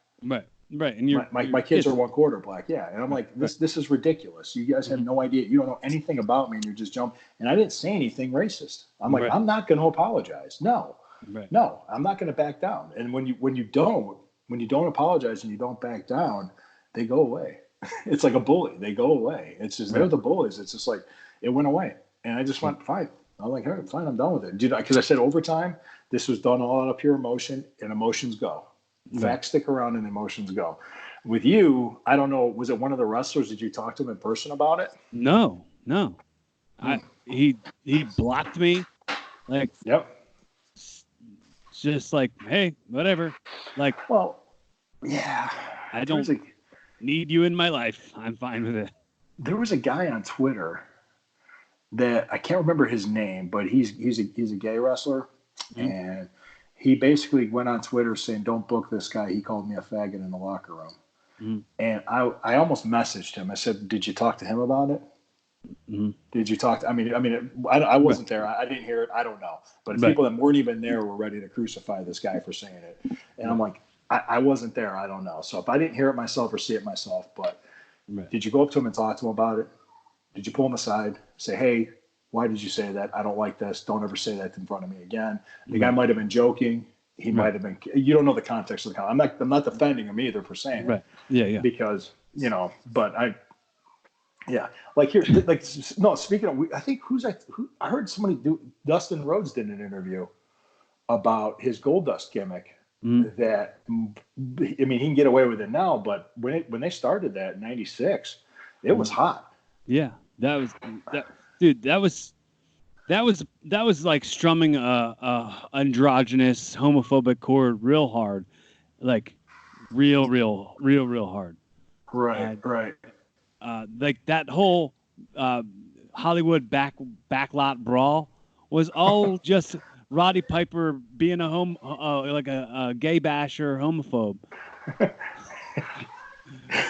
Speaker 2: Right, and
Speaker 1: my kids are 1/4 black. Yeah, and I'm like, this is ridiculous. You guys have no idea. You don't know anything about me, and you're just jumping. And I didn't say anything racist. I'm like, I'm not going to apologize. No, I'm not going to back down. And when you don't apologize and you don't back down, they go away. It's like a bully. They go away. It's just they're the bullies. It's just like it went away, and I just went fine. I'm like, hey, fine, I'm done with it. Because I said over time, this was done all out of pure emotion, and emotions go. Facts stick around and emotions go. With you, I don't know, was it one of the wrestlers? Did you talk to him in person about it?
Speaker 2: No. He blocked me. Like, just like, hey, whatever. Like,
Speaker 1: well, yeah.
Speaker 2: I don't need you in my life. I'm fine with it.
Speaker 1: There was a guy on Twitter that I can't remember his name, but he's a gay wrestler, and he basically went on Twitter saying, "Don't book this guy. He called me a faggot in the locker room." And I almost messaged him. I said, "Did you talk to him about it? Did you talk to? I mean, I wasn't there. I didn't hear it. I don't know. But people that weren't even there were ready to crucify this guy for saying it. And I'm like, I wasn't there. I don't know. So if I didn't hear it myself or see it myself, but did you go up to him and talk to him about it? Did you pull him aside, say, hey, why did you say that? I don't like this. Don't ever say that in front of me again. The guy might have been joking. He might have been. You don't know the context of the comment. I'm not defending him either for saying it.
Speaker 2: Yeah.
Speaker 1: Because but like here, like no. Speaking of, I think I heard somebody Dustin Rhodes did an interview about his Goldust gimmick. That he can get away with it now, but when they started that in '96, it was hot.
Speaker 2: Yeah, that was dude. That was like strumming a androgynous homophobic chord real hard, like real hard.
Speaker 1: Right.
Speaker 2: Like that whole Hollywood backlot brawl was all just Roddy Piper being a gay basher, homophobe.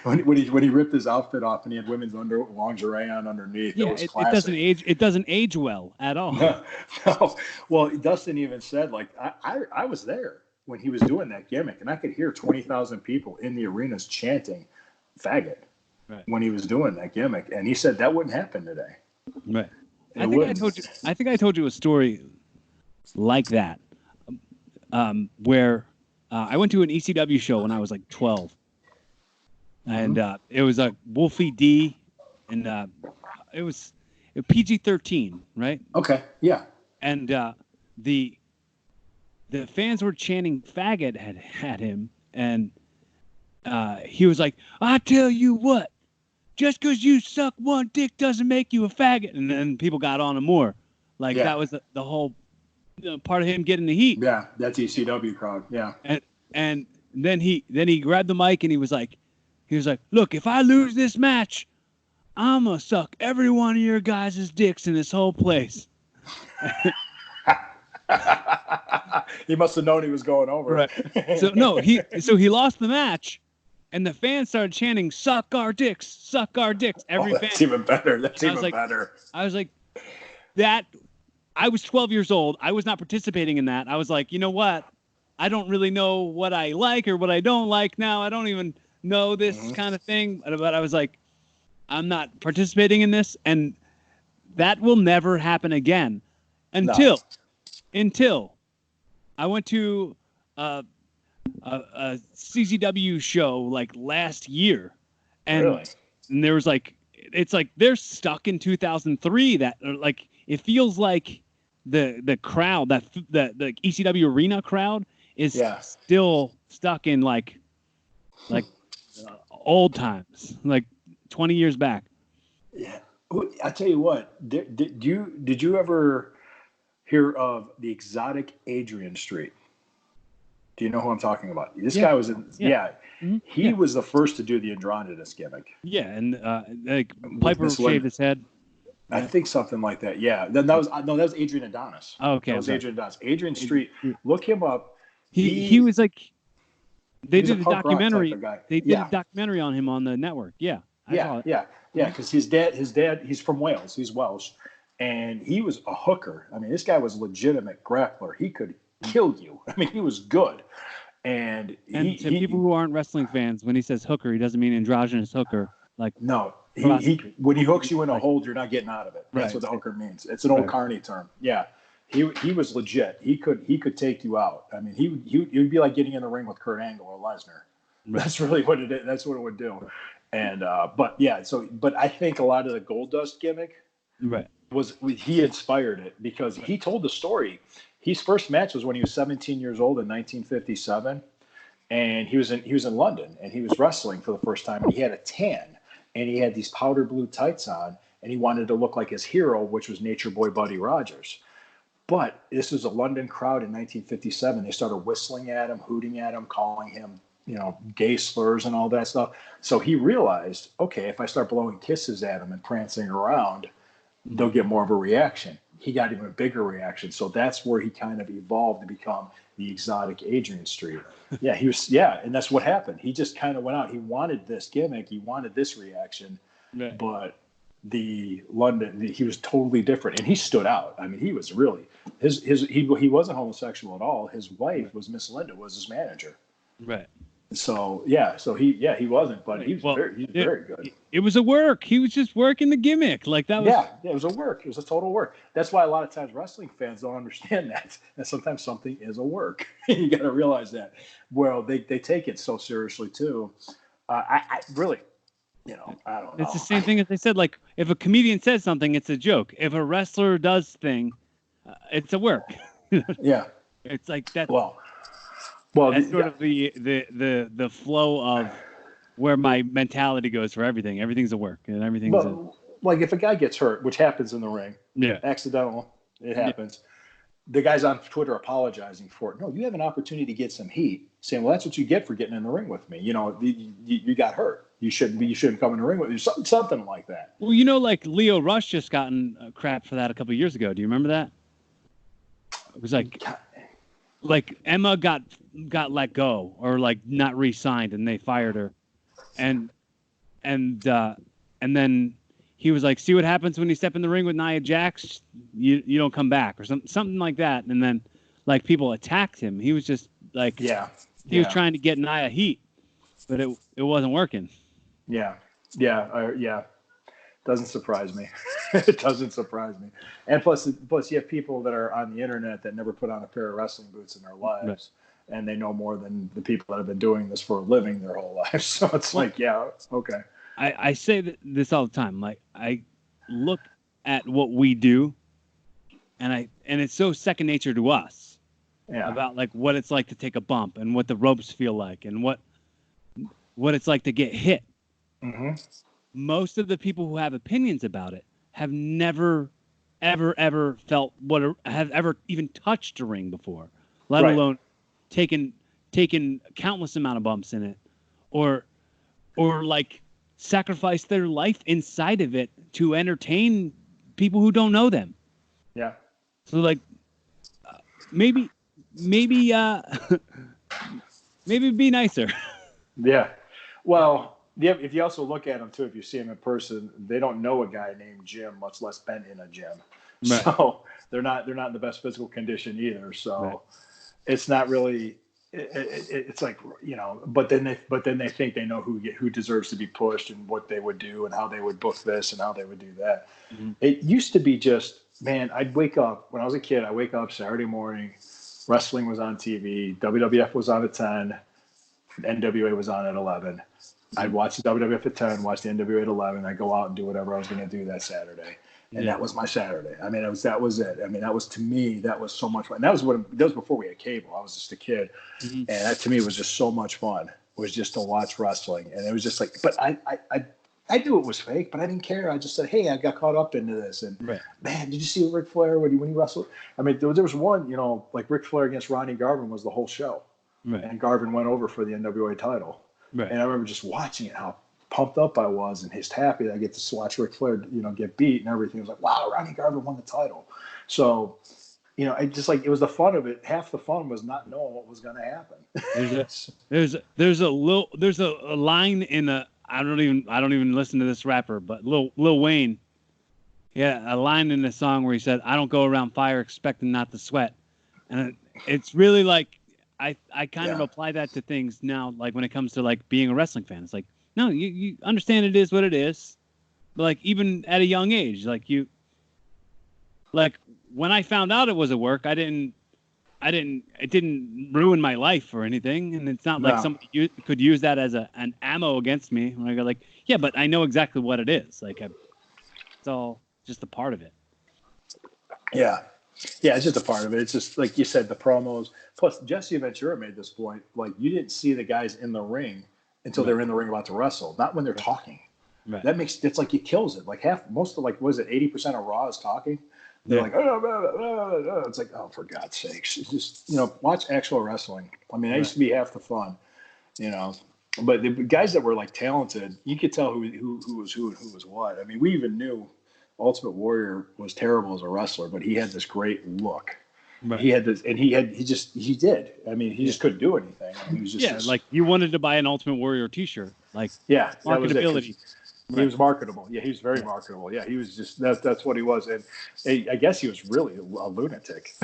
Speaker 1: when he ripped his outfit off and he had women's lingerie on underneath,
Speaker 2: it doesn't age well at all.
Speaker 1: No. Well, Dustin even said, like, I was there when he was doing that gimmick, and I could hear 20,000 people in the arenas chanting "faggot" when he was doing that gimmick, and he said that wouldn't happen today.
Speaker 2: Right. I think I told you a story like that, where I went to an ECW show when I was like 12, and it was a Wolfie D, and it was PG-13, right?
Speaker 1: Okay, yeah.
Speaker 2: And the fans were chanting "faggot" at him, and he was like, "I tell you what, just because you suck one dick doesn't make you a faggot." And then people got on him more, like that was the whole part of him getting the heat.
Speaker 1: Yeah, that's ECW crowd. Yeah.
Speaker 2: And then he grabbed the mic and he was like, "Look, if I lose this match, I'm gonna suck every one of your guys' dicks in this whole place."
Speaker 1: He must have known he was going over.
Speaker 2: Right. So he lost the match, and the fans started chanting, "Suck our dicks, suck our dicks."
Speaker 1: That's even better. That's even better.
Speaker 2: I was like, that. I was 12 years old. I was not participating in that. I was like, you know what? I don't really know what I like or what I don't like now. I don't even know this kind of thing. But I was like, I'm not participating in this. And that will never happen again until I went to a CZW show like last year. And there was like, it's like they're stuck in 2003 that like, it feels like the crowd that the ECW arena crowd is still stuck in like old times, like 20 years back.
Speaker 1: Yeah, I tell you what. Did you ever hear of the Exotic Adrian Street? Do you know who I'm talking about? This guy was in. He was the first to do the androgynous gimmick.
Speaker 2: Yeah, and like Piper shaved his head.
Speaker 1: I think something like that. Yeah. That was Adrian Adonis.
Speaker 2: Oh, okay.
Speaker 1: That was Adrian Adonis. Adrian Street. Look him up.
Speaker 2: He was like, They did a documentary.
Speaker 1: Guy.
Speaker 2: They did a documentary on him on the network. Yeah, I saw it.
Speaker 1: Yeah. Because his dad, he's from Wales. He's Welsh, and he was a hooker. I mean, this guy was a legitimate grappler. He could kill you. I mean, he was good. And
Speaker 2: people who aren't wrestling fans, when he says hooker, he doesn't mean androgynous hooker. Like
Speaker 1: no, he when he hooks you in a hold, you're not getting out of it. That's what the hooker means. It's an old Carney term. Yeah. He was legit. He could take you out. I mean, he'd be like getting in the ring with Kurt Angle or Lesnar. Right. That's really what it is. That's what it would do. And but I think a lot of the Goldust gimmick was he inspired it because he told the story. His first match was when he was 17 years old in 1957, and he was in London and he was wrestling for the first time. And he had a tan and he had these powder blue tights on and he wanted to look like his hero, which was Nature Boy Buddy Rogers. But this was a London crowd in 1957. They started whistling at him, hooting at him, calling him, gay slurs and all that stuff. So he realized, okay, if I start blowing kisses at him and prancing around, they'll get more of a reaction. He got even a bigger reaction. So that's where he kind of evolved to become the exotic Adrian Street. And that's what happened. He just kind of went out. He wanted this gimmick. He wanted this reaction. Right. But he was totally different. And he stood out. I mean, he was really, he wasn't homosexual at all. His wife was Miss Linda, was his manager. Right. So he wasn't, but he was very good.
Speaker 2: It was a work. He was just working the gimmick like that.
Speaker 1: It was a work. It was a total work. That's why a lot of times wrestling fans don't understand that sometimes something is a work. You got to realize that. Well, they take it so seriously too. I really, I don't know.
Speaker 2: It's the same thing as they said. Like if a comedian says something, it's a joke. If a wrestler does thing, it's a work.
Speaker 1: Yeah.
Speaker 2: It's like that.
Speaker 1: Well,
Speaker 2: that's sort of the flow of where my mentality goes for everything. Everything's a work, and everything's
Speaker 1: like if a guy gets hurt, which happens in the ring, accidental, it happens. The guy's on Twitter apologizing for it. No, you have an opportunity to get some heat, saying, "Well, that's what you get for getting in the ring with me. You got hurt. You shouldn't come in the ring with me." Something like that.
Speaker 2: Well, like Leo Rush just gotten crap for that a couple of years ago. Do you remember that? It was like Emma got let go or like not re-signed and they fired her, and then he was like, "See what happens when you step in the ring with Nia Jax? You don't come back," or something like that. And then like people attacked him. He was just like, he was trying to get Nia heat, but it wasn't working.
Speaker 1: Yeah. Doesn't surprise me. It doesn't surprise me. And plus you have people that are on the internet that never put on a pair of wrestling boots in their lives, and they know more than the people that have been doing this for a living their whole lives. So it's okay.
Speaker 2: I say this all the time. Like I look at what we do, and it's so second nature to us. Yeah. About like what it's like to take a bump and what the ropes feel like and what it's like to get hit. Mm-hmm. Most of the people who have opinions about it have never, ever felt have ever even touched a ring before, let alone taken countless amount of bumps in it, or like sacrifice their life inside of it to entertain people who don't know them.
Speaker 1: Yeah.
Speaker 2: So like, maybe be nicer.
Speaker 1: Yeah. Well. Yeah, if you also look at them too, if you see them in person, they don't know a guy named Jim, much less been in a gym. Right. So they're not in the best physical condition either. So it's not really. It's like but then they think they know who deserves to be pushed and what they would do and how they would book this and how they would do that. Mm-hmm. It used to be just I'd wake up when I was a kid. I wake up Saturday morning, wrestling was on TV, WWF was on at 10, NWA was on at 11. I'd watch the WWF at 10, watch the NWA at 11. I'd go out and do whatever I was going to do that Saturday. And that was my Saturday. I mean, that was it. I mean, that was, to me, that was so much fun. And that was before we had cable. I was just a kid. Mm-hmm. And that, to me, was just so much fun, was just to watch wrestling. And it was just like, but I knew it was fake, but I didn't care. I just said, hey, I got caught up into this. And, man, did you see Ric Flair when he wrestled? I mean, there was one, like Ric Flair against Ronnie Garvin was the whole show. Right. And Garvin went over for the NWA title. Right. And I remember just watching it, how pumped up I was and just happy that I get to watch Ric Flair, get beat and everything. I was like, wow, Ronnie Garvin won the title. So, I just like, it was the fun of it. Half the fun was not knowing what was going to happen.
Speaker 2: There's a line in I don't even listen to this rapper, but Lil Wayne, yeah, a line in the song where he said, "I don't go around fire expecting not to sweat," and it's really like I kind of apply that to things now, like when it comes to like being a wrestling fan. It's like, no, you understand it is what it is, but like even at a young age, like when I found out it was a work, it didn't ruin my life or anything. And it's not like somebody could use that as an ammo against me. When I go like, yeah, but I know exactly what it is. Like, it's all just a part of it.
Speaker 1: Yeah. Yeah. It's just a part of it. It's just like you said, the promos. Plus, Jesse Ventura made this point. Like, you didn't see the guys in the ring until they're in the ring about to wrestle, not when they're talking. Right. It's like it kills it. Like most of, like, was it 80% of Raw is talking? They're like, oh, it's like, oh, for God's sakes. It's just, watch actual wrestling. I mean, that used to be half the fun, but the guys that were like talented, you could tell who was who and who was what. I mean, we even knew Ultimate Warrior was terrible as a wrestler, but he had this great look. Right. He had this, and he did. I mean, he just couldn't do anything. I mean, he was just
Speaker 2: like you wanted to buy an Ultimate Warrior T-shirt, like marketability.
Speaker 1: He was marketable. Yeah, he was very marketable. Yeah, he was just that's what he was. And I guess he was really a lunatic.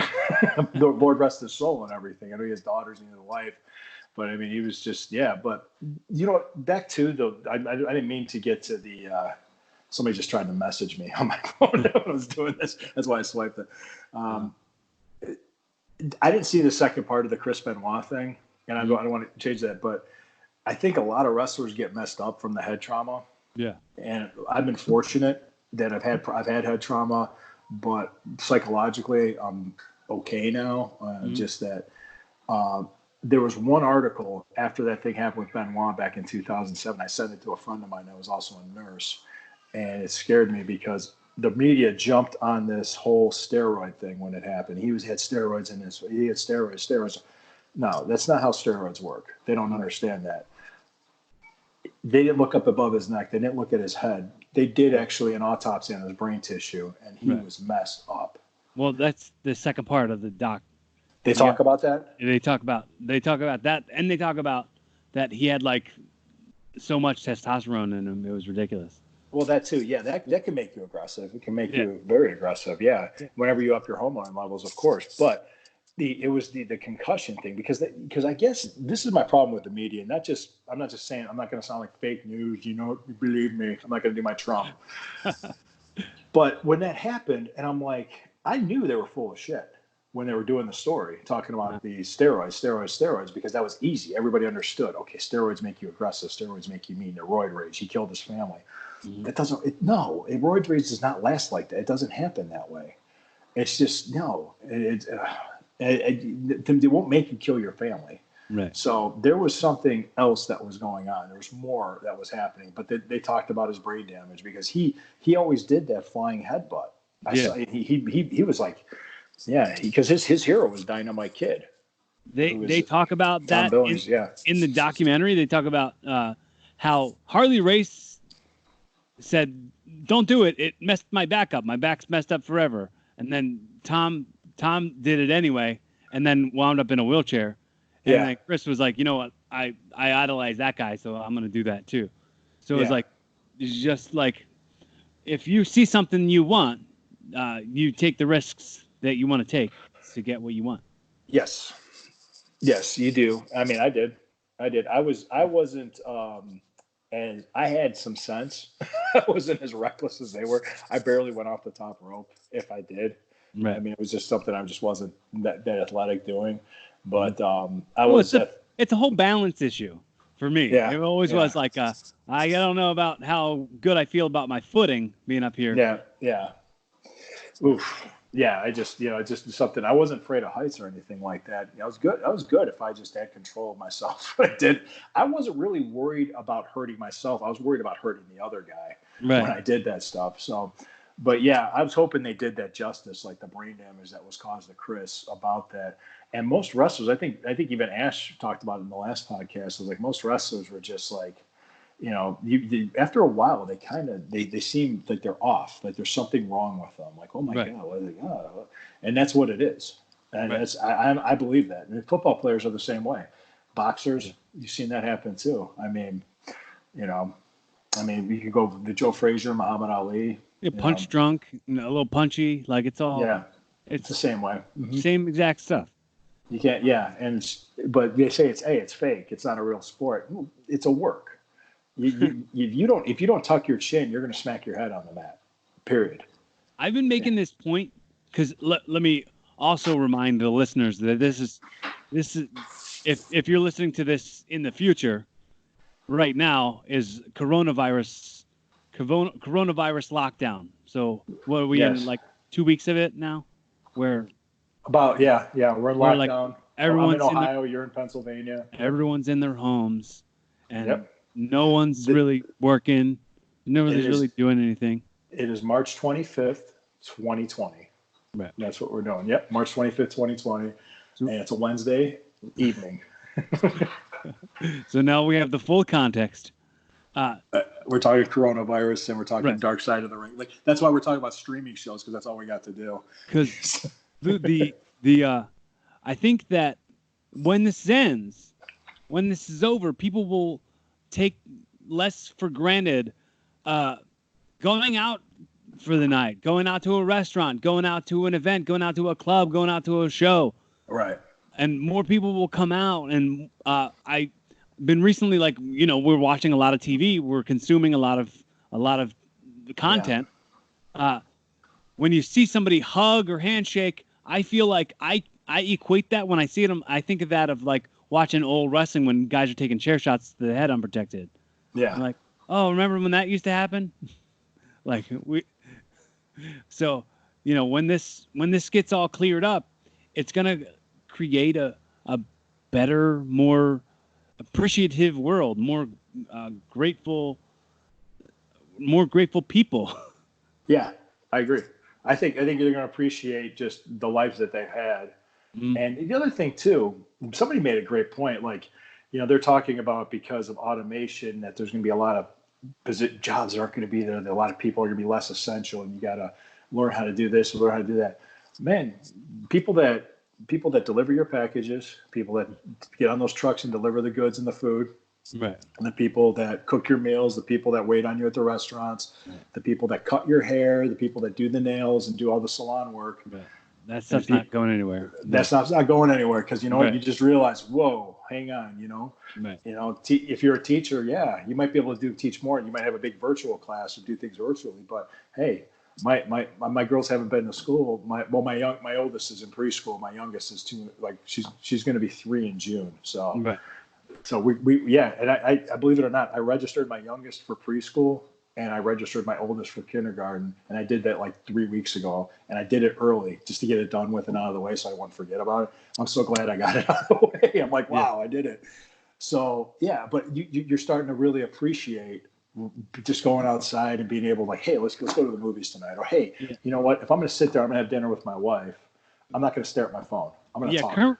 Speaker 1: Lord rest his soul and everything. I know he has daughters and he has a wife, but I mean, he was just But back to though, I didn't mean to get to the. Somebody just tried to message me on my phone when I was doing this. That's why I swiped it. I didn't see the second part of the Chris Benoit thing, and I don't want to change that, but I think a lot of wrestlers get messed up from the head trauma. Yeah, and I've been fortunate that I've had head trauma, but psychologically I'm okay now. Just that there was one article after that thing happened with Benoit back in 2007. I sent it to a friend of mine that was also a nurse, and it scared me because the media jumped on this whole steroid thing when it happened. He had steroids in this. He had steroids. No, that's not how steroids work. They don't understand that. They didn't look up above his neck. They didn't look at his head. They did actually an autopsy on his brain tissue, and he was messed up.
Speaker 2: Well, that's the second part of the doc.
Speaker 1: They talk about that?
Speaker 2: They talk about that, and they talk about that he had like so much testosterone in him. It was ridiculous.
Speaker 1: Well, that too. Yeah, that can make you aggressive. It can make you very aggressive. Yeah, whenever you up your hormone levels, of course. But it was the concussion thing because I guess this is my problem with the media. I'm not just saying, I'm not going to sound like fake news. Believe me, I'm not going to do my Trump. But when that happened, and I'm like, I knew they were full of shit when they were doing the story, talking about the steroids, because that was easy. Everybody understood. Okay, steroids make you aggressive. Steroids make you mean. The roid rage. He killed his family. That doesn't. Roid rage does not last like that. It doesn't happen that way. It's just no. They won't make you kill your family. Right. So there was something else that was going on. There was more that was happening. But they talked about his brain damage because he always did that flying headbutt. He was like, because his hero was Dynamite Kid.
Speaker 2: They talk about that in the documentary. They talk about how Harley Race said, "Don't do it. It messed my back up. My back's messed up forever." And then Tom did it anyway, and then wound up in a wheelchair. And then Chris was like, "You know what? I idolize that guy, so I'm gonna do that too." So it's just like if you see something you want, you take the risks that you want to take to get what you want.
Speaker 1: Yes, you do. I mean, I did. I wasn't. And I had some sense. I wasn't as reckless as they were. I barely went off the top rope if I did. Right. I mean, it was just something I just wasn't that athletic doing. But
Speaker 2: it's a whole balance issue for me. Yeah. It always was like, I don't know about how good I feel about my footing being up here.
Speaker 1: Yeah. Yeah. Oof. Yeah, I just, just something. I wasn't afraid of heights or anything like that. I was good if I just had control of myself. But I did. I wasn't really worried about hurting myself. I was worried about hurting the other guy when I did that stuff. So, but yeah, I was hoping they did that justice, like the brain damage that was caused to Chris about that. And most wrestlers, I think even Ash talked about it in the last podcast. Was like most wrestlers were just like, after a while, they seem like they're off, like there's something wrong with them. Like, oh my
Speaker 2: Right.
Speaker 1: God, what are they, oh. And that's what it is. And
Speaker 2: Right.
Speaker 1: I believe that. And football players are the same way. Boxers, you've seen that happen too. I mean, you know, you could go to Joe Frazier, Muhammad Ali.
Speaker 2: Yeah, punch drunk, a little punchy. Like it's all.
Speaker 1: Yeah, it's the same way.
Speaker 2: Mm-hmm. Same exact stuff.
Speaker 1: You can't. Yeah, but they say it's fake. It's not a real sport. It's a work. If you don't tuck your chin, you're going to smack your head on the mat. Period.
Speaker 2: I've been making this point because let me also remind the listeners that this is if you're listening to this in the future, right now is coronavirus lockdown. So what are we in, like 2 weeks of it now? We're
Speaker 1: we're in lockdown.
Speaker 2: Like, everyone's
Speaker 1: I'm in Ohio. You're in Pennsylvania.
Speaker 2: Everyone's in their homes, and no one's really working. Nobody's really doing anything.
Speaker 1: It is March 25th, 2020.
Speaker 2: Right.
Speaker 1: That's what we're doing. Yep, March 25th, 2020, and it's a Wednesday evening.
Speaker 2: So now we have the full context.
Speaker 1: We're talking coronavirus, and we're talking Dark Side of the Ring. Like that's why we're talking about streaming shows, because that's all we got to do.
Speaker 2: Because I think that when this ends, when this is over, people will take less for granted going out for the night, going out to a restaurant, going out to an event, going out to a club, going out to a show.
Speaker 1: Right.
Speaker 2: And more people will come out. And I've been recently, like, we're watching a lot of TV. We're consuming a lot of content. Yeah. When you see somebody hug or handshake, I feel like I equate that when I see them. I think of that of like watching old wrestling when guys are taking chair shots to the head unprotected. Yeah. I'm like, oh, remember when that used to happen? So, when this gets all cleared up, it's gonna create a better, more appreciative world, more grateful people.
Speaker 1: Yeah, I agree. I think they're going to appreciate just the lives that they've had. Mm-hmm. And the other thing too, somebody made a great point. Like, they're talking about because of automation that there's going to be a lot of jobs that aren't going to be there. That a lot of people are going to be less essential, and you got to learn how to do this, learn how to do that. Man, people that deliver your packages, people that get on those trucks and deliver the goods and the food. Right. And the people that cook your meals, the people that wait on you at the restaurants, the people that cut your hair, the people that do the nails and do all the salon work.
Speaker 2: Right. That stuff's not going anywhere.
Speaker 1: That stuff's not going anywhere because you know what? You just realize, whoa, hang on,
Speaker 2: Right.
Speaker 1: If you're a teacher, you might be able to teach more. You might have a big virtual class or do things virtually. But hey, my girls haven't been to school. My oldest is in preschool. My youngest is 2. Like she's going to be 3 in June. So. Right. So and I believe it or not, I registered my youngest for preschool and I registered my oldest for kindergarten, and I did that like 3 weeks ago, and I did it early just to get it done with and out of the way so I wouldn't forget about it. I'm so glad I got it out of the way. I'm like, wow, I did it. So but you're starting to really appreciate just going outside and being able to, like, hey, let's go to the movies tonight, or hey, you know what? If I'm going to sit there, I'm going to have dinner with my wife. I'm not going to stare at my phone. I'm going to talk.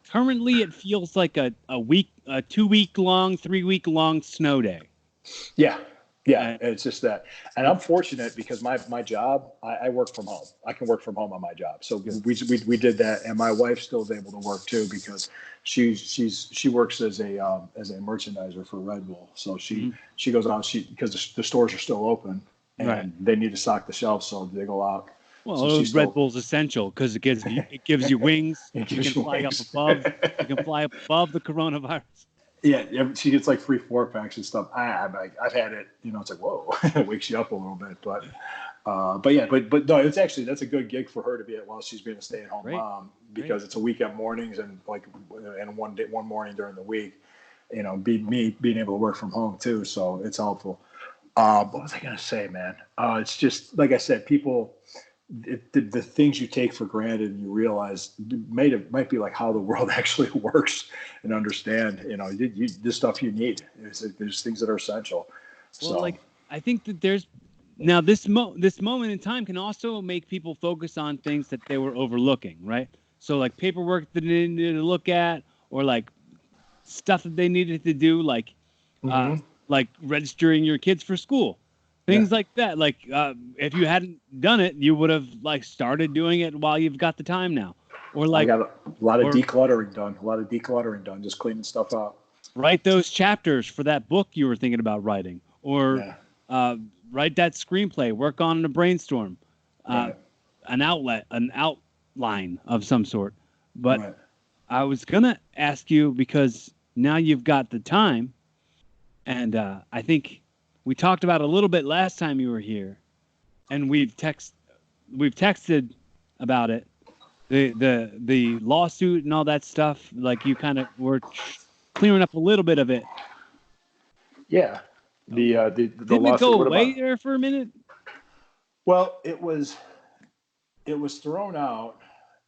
Speaker 2: Currently, it feels like a 2-week long, 3-week-long snow day.
Speaker 1: Yeah, it's just that. And I'm fortunate because my job, I work from home. I can work from home on my job. So we did that, and my wife still is able to work too because she works as a merchandiser for Red Bull. So she goes out because the stores are still open and they need to stock the shelves, so they go out.
Speaker 2: Well, Red Bull's essential because it gives you wings. You can fly up above. You can fly up above the coronavirus.
Speaker 1: Yeah, she gets like free 4-packs and stuff. I've had it. It's like, whoa, it wakes you up a little bit. But no, it's actually, that's a good gig for her to be at while she's being a stay-at-home mom because it's a weekend mornings and one morning during the week. Being able to work from home too, so it's helpful. What was I gonna say, man? It's just like I said, people. The things you take for granted and you realize might be like how the world actually works and understand. This stuff you need. There's things that are essential.
Speaker 2: Well, I think that there's now this moment in time can also make people focus on things that they were overlooking, right? So like paperwork that they needed to look at, or like stuff that they needed to do, like like registering your kids for school, things like that. Like if you hadn't done it, you would have like started doing it while you've got the time now. Or like
Speaker 1: I got a lot of decluttering done. Just cleaning stuff out.
Speaker 2: Write those chapters for that book you were thinking about writing, or write that screenplay. Work on a brainstorm, an outline of some sort. But I was gonna ask you, because now you've got the time, and I think we talked about it a little bit last time you were here, and we've texted about it. The lawsuit and all that stuff, like you kind of were clearing up a little bit of it.
Speaker 1: Yeah. The
Speaker 2: Didn't it
Speaker 1: lawsuit,
Speaker 2: go away there for a minute?
Speaker 1: Well, it was thrown out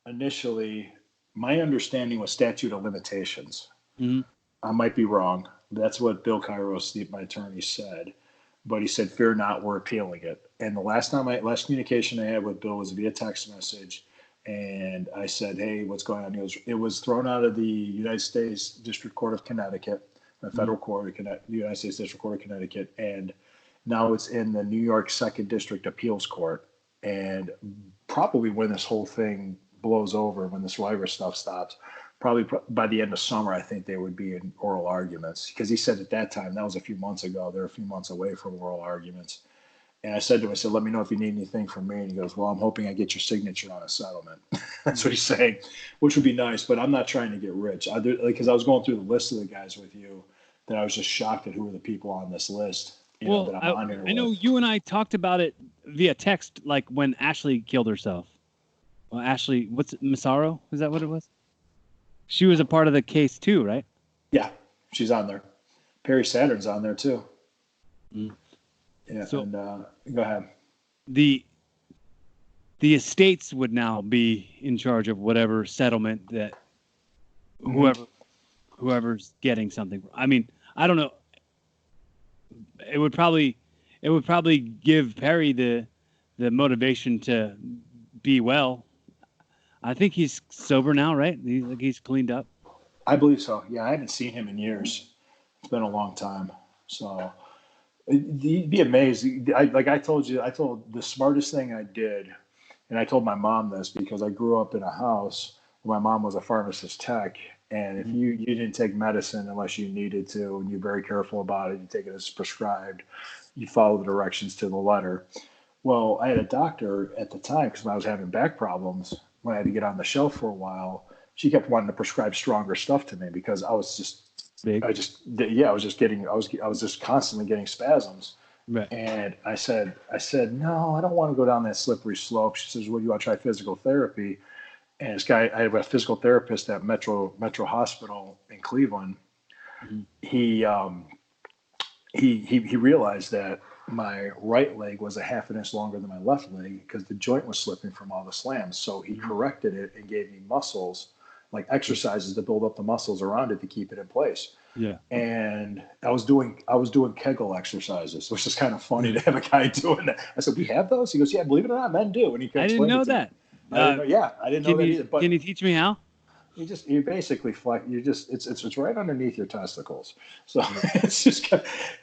Speaker 1: initially. My understanding was statute of limitations.
Speaker 2: Mm-hmm.
Speaker 1: I might be wrong. That's what Bill Kairos, my attorney, said. But he said, "Fear not, we're appealing it." And the last communication I had with Bill was via text message. And I said, "Hey, what's going on?" It was thrown out of the United States District Court of Connecticut, the federal court, the United States District Court of Connecticut, and now it's in the New York Second District Appeals Court. And probably when this whole thing blows over, when this virus stuff stops, probably by the end of summer, I think they would be in oral arguments. Because he said at that time, that was a few months ago, they're a few months away from oral arguments. And I said to him, "Let me know if you need anything from me." And he goes, "Well, I'm hoping I get your signature on a settlement." That's what he's saying, which would be nice, but I'm not trying to get rich. Because I was going through the list of the guys with you, that I was just shocked at who were the people on this list.
Speaker 2: That I'm on here. I know you and I talked about it via text, like when Ashley killed herself. Well, Ashley, what's it, Massaro? Is that what it was? She was a part of the case too, right?
Speaker 1: Yeah, she's on there. Perry Saturn's on there too.
Speaker 2: Mm.
Speaker 1: Yeah, so, and go ahead.
Speaker 2: The estates would now be in charge of whatever settlement that whoever's getting something. I mean, I don't know. It would probably give Perry the motivation to be well. I think he's sober now, right? He's cleaned up.
Speaker 1: I believe so. Yeah, I haven't seen him in years. It's been a long time. So you'd be amazed. I told the smartest thing I did, and I told my mom this because I grew up in a house where my mom was a pharmacist tech, and if you didn't take medicine unless you needed to, and you're very careful about it, you take it as prescribed, you follow the directions to the letter. Well, I had a doctor at the time because when I was having back problems, when I had to get on the shelf for a while, she kept wanting to prescribe stronger stuff to me because I was just big. I was just constantly getting spasms.
Speaker 2: Right.
Speaker 1: And I said, "No, I don't want to go down that slippery slope." She says, "Well, you want to try physical therapy?" And this guy, I have a physical therapist at Metro Hospital in Cleveland. Mm-hmm. He realized that my right leg was a half an inch longer than my left leg because the joint was slipping from all the slams. So he corrected it and gave me muscles, like exercises to build up the muscles around it to keep it in place.
Speaker 2: Yeah.
Speaker 1: And I was doing Kegel exercises, which is kind of funny to have a guy doing that. I said, "We have those?" He goes, "Yeah, believe it or not, men do." And he
Speaker 2: I didn't know that.
Speaker 1: I didn't know that either. But
Speaker 2: can you teach me how?
Speaker 1: You basically flex. It's right underneath your testicles. So it's just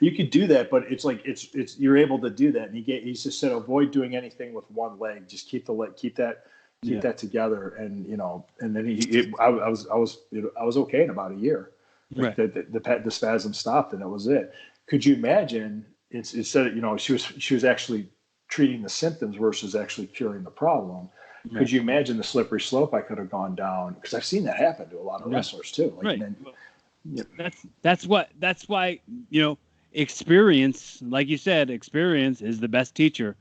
Speaker 1: you could do that, but it's like it's you're able to do that. And he just said, avoid doing anything with one leg. Just keep that together. And and then I was okay in about a year.
Speaker 2: Right.
Speaker 1: The spasm stopped and that was it. Could you imagine? It said she was actually treating the symptoms versus actually curing the problem. Right. Could you imagine the slippery slope I could have gone down? Because I've seen that happen to a lot of wrestlers too.
Speaker 2: Right. That's why experience, like you said, experience is the best teacher.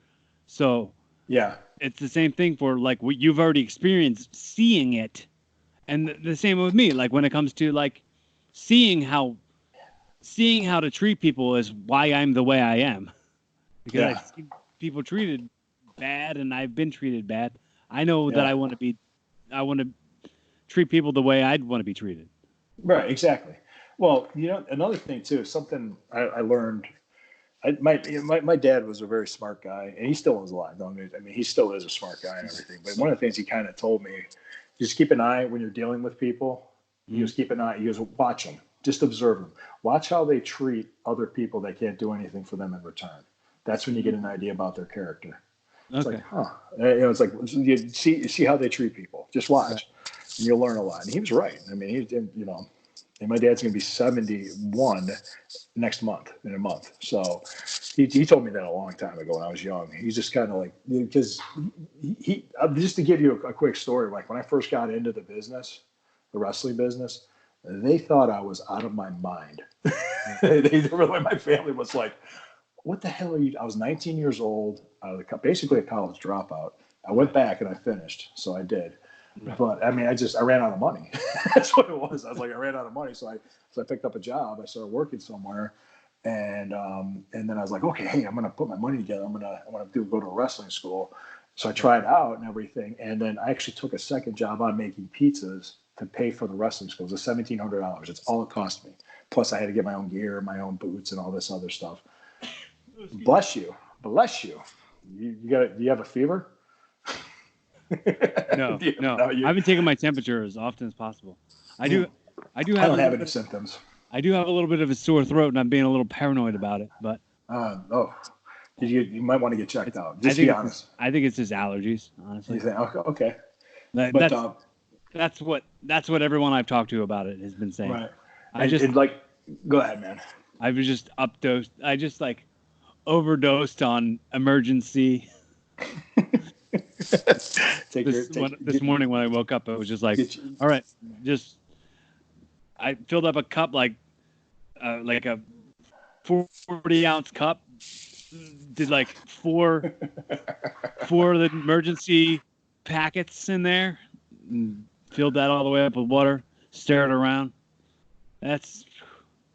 Speaker 2: So
Speaker 1: yeah,
Speaker 2: it's the same thing for like what you've already experienced, seeing it, and the same with me. Like when it comes to like seeing how to treat people is why I'm the way I am, because I see people treated bad and I've been treated bad. I know that I want to treat people the way I'd want to be treated.
Speaker 1: Right, exactly. Well, another thing too, something I learned. My dad was a very smart guy, and he still is alive. I mean, he still is a smart guy and everything. But one of the things he kind of told me, just keep an eye when you're dealing with people. You just keep an eye. You just watch them. Just observe them. Watch how they treat other people that can't do anything for them in return. That's when you get an idea about their character. It's
Speaker 2: Okay.
Speaker 1: like, huh? It's like you see how they treat people. Just watch, and you'll learn a lot. And he was right. I mean, and my dad's going to be 71 next month, in a month. So he told me that a long time ago when I was young. He's just kind of like, because he just to give you a quick story, like when I first got into the business, the wrestling business, they thought I was out of my mind. My family was like, what the hell are you? I was 19 years old, basically a college dropout. I went back and I finished. So I did. Right. But I mean, I ran out of money. That's what it was. I was like, I ran out of money. So I picked up a job. I started working somewhere. And then I was like, okay, hey, I'm going to put my money together. I'm going to go to a wrestling school. So I tried out and everything. And then I actually took a second job on making pizzas to pay for the wrestling school. It was $1,700. It's all it cost me. Plus I had to get my own gear, my own boots and all this other stuff. Bless you. Do you have a fever?
Speaker 2: No. I've been taking my temperature as often as possible. I don't have any
Speaker 1: symptoms.
Speaker 2: I do have a little bit of a sore throat, and I'm being a little paranoid about it. But
Speaker 1: you might want to get checked out. Just be honest.
Speaker 2: I think it's just allergies, honestly.
Speaker 1: You think, okay.
Speaker 2: That's what everyone I've talked to about it has been saying.
Speaker 1: Right. Go ahead, man.
Speaker 2: I was just updosed. I just overdosed on emergency. This morning when I woke up, it was just like, all right, I filled up a cup like a 40-ounce cup, did like four of the emergency packets in there, and filled that all the way up with water, stir it around. That's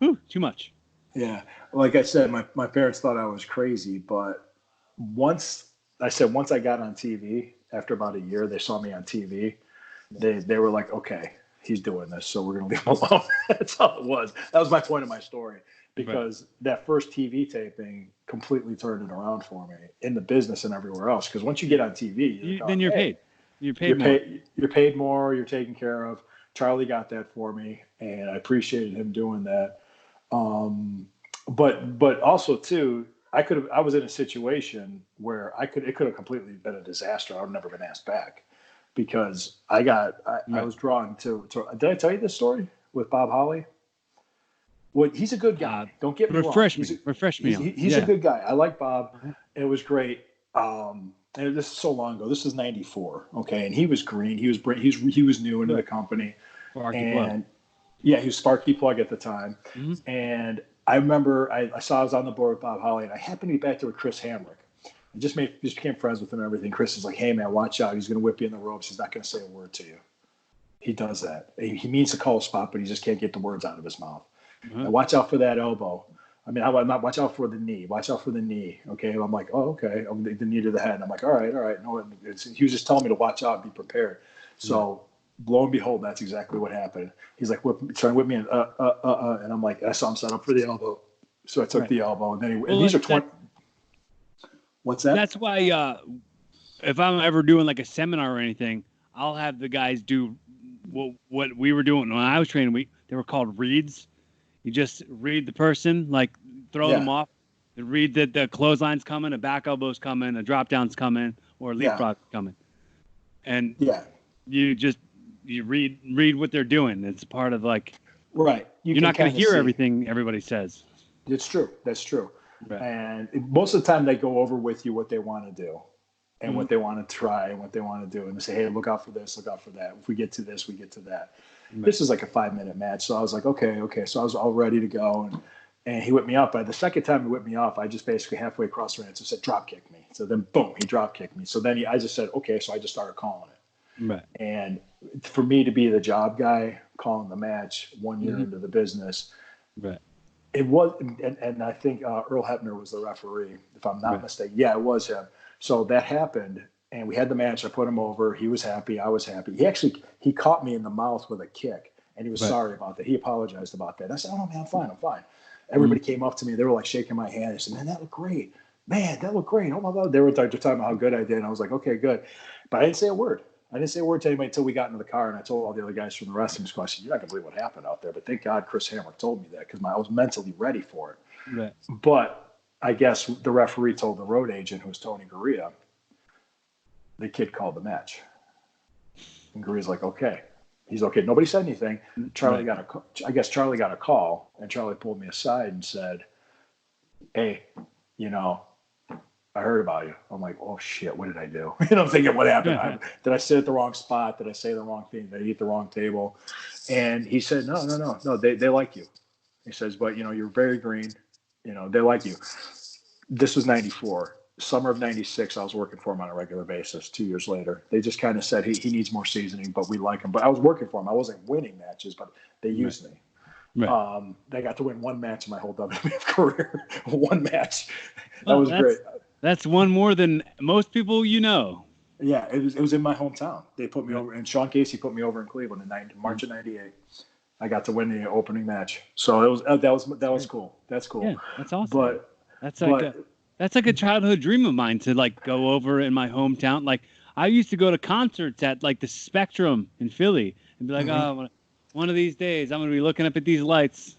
Speaker 2: too much.
Speaker 1: Yeah, like I said, my parents thought I was crazy, but once I got on TV, after about a year, they saw me on TV. They were like, okay, he's doing this, so we're going to leave him alone. That's all it was. That was my point of my story, because that first TV taping completely turned it around for me in the business and everywhere else. Because once you get on TV,
Speaker 2: then you're paid. You're
Speaker 1: paid more. You're taken care of. Charlie got that for me, and I appreciated him doing that. But also too, I was in a situation where it could have completely been a disaster. I would have never been asked back, because I was drawn to. Did I tell you this story with Bob Holly? Well, he's a good guy. Don't get me wrong.
Speaker 2: Refresh me.
Speaker 1: He's a good guy. I like Bob. It was great. And this is so long ago. This is '94. Okay, and he was green. He was new into the company. Yeah, he was Sparky Plug at the time. Mm-hmm. And I remember I was on the board with Bob Holly, and I happened to be back there with Chris Hamrick. I just became friends with him and everything. Chris is like, hey, man, watch out. He's going to whip you in the ropes. He's not going to say a word to you. He does that. He means to call a spot, but he just can't get the words out of his mouth. Mm-hmm. And watch out for that elbow. I mean, watch out for the knee. Watch out for the knee. Okay. And I'm like, oh, okay. The knee to the head. And I'm like, all right. No, he was just telling me to watch out and be prepared. So lo and behold, that's exactly what happened. He's like, trying to whip me in, and I'm like, I saw him set up for the elbow. So I took the elbow, and then these are 20. What's that?
Speaker 2: That's why if I'm ever doing like a seminar or anything, I'll have the guys do what we were doing when I was training. They were called reads. You just read the person, like throw them off. You read that the clothesline's coming, a back elbow's coming, a drop down's coming, or a leapfrog's coming. And you read what they're doing. It's part of
Speaker 1: right.
Speaker 2: You're not going to hear everything everybody says.
Speaker 1: It's true. That's true.
Speaker 2: Right.
Speaker 1: And most of the time they go over with you what they want to do and what they want to try and what they want to do. And they say, hey, look out for this, look out for that. If we get to this, we get to that. Right. This is like a 5-minute match. So I was like, okay. So I was all ready to go. And he whipped me up. By the second time he whipped me off, I just basically halfway across the ring said, drop kick me. So then boom, he drop kicked me. So then I just said, okay. So I just started calling it. Right. And for me to be the job guy calling the match 1 year into the business,
Speaker 2: right.
Speaker 1: It was, and I think Earl Hebner was the referee, if I'm not mistaken. Yeah, it was him. So that happened, and we had the match. I put him over. He was happy. I was happy. He caught me in the mouth with a kick, and he was sorry about that. He apologized about that. I said, oh, man, I'm fine. Everybody came up to me. They were like shaking my hand. I said, man, that looked great. Oh, my God. They were talking about how good I did. And I was like, okay, good. But I didn't say a word. I didn't say a word to anybody until we got into the car, and I told all the other guys from the wrestling school, I said, "You're not gonna believe what happened out there." But thank God Chris Hamrick told me that because I was mentally ready for it.
Speaker 2: Right.
Speaker 1: But I guess the referee told the road agent, who was Tony Gurria, the kid called the match. And Gurria's like, okay. He's okay. Nobody said anything. Charlie got a call, and Charlie pulled me aside and said, "Hey, I heard about you." I'm like, "Oh shit, what did I do?" I'm thinking, what happened? Did I sit at the wrong spot? Did I say the wrong thing? Did I eat the wrong table? And he said, no, they like you. He says, but you're very green. They like you. This was 94. Summer of 96, I was working for him on a regular basis. 2 years later, they just kind of said he needs more seasoning, but we like him. But I was working for him. I wasn't winning matches, but they used me. Right. They got to win one match in my whole WWF career. One match. That was great.
Speaker 2: That's one more than most people
Speaker 1: Yeah, it was in my hometown. They put me over, and Sean Casey put me over in Cleveland in March of '98. I got to win the opening match, so that was cool. That's cool.
Speaker 2: Yeah, that's awesome. But that's like a childhood dream of mine to like go over in my hometown. Like I used to go to concerts at like the Spectrum in Philly and be like, oh, one of these days I'm gonna be looking up at these lights.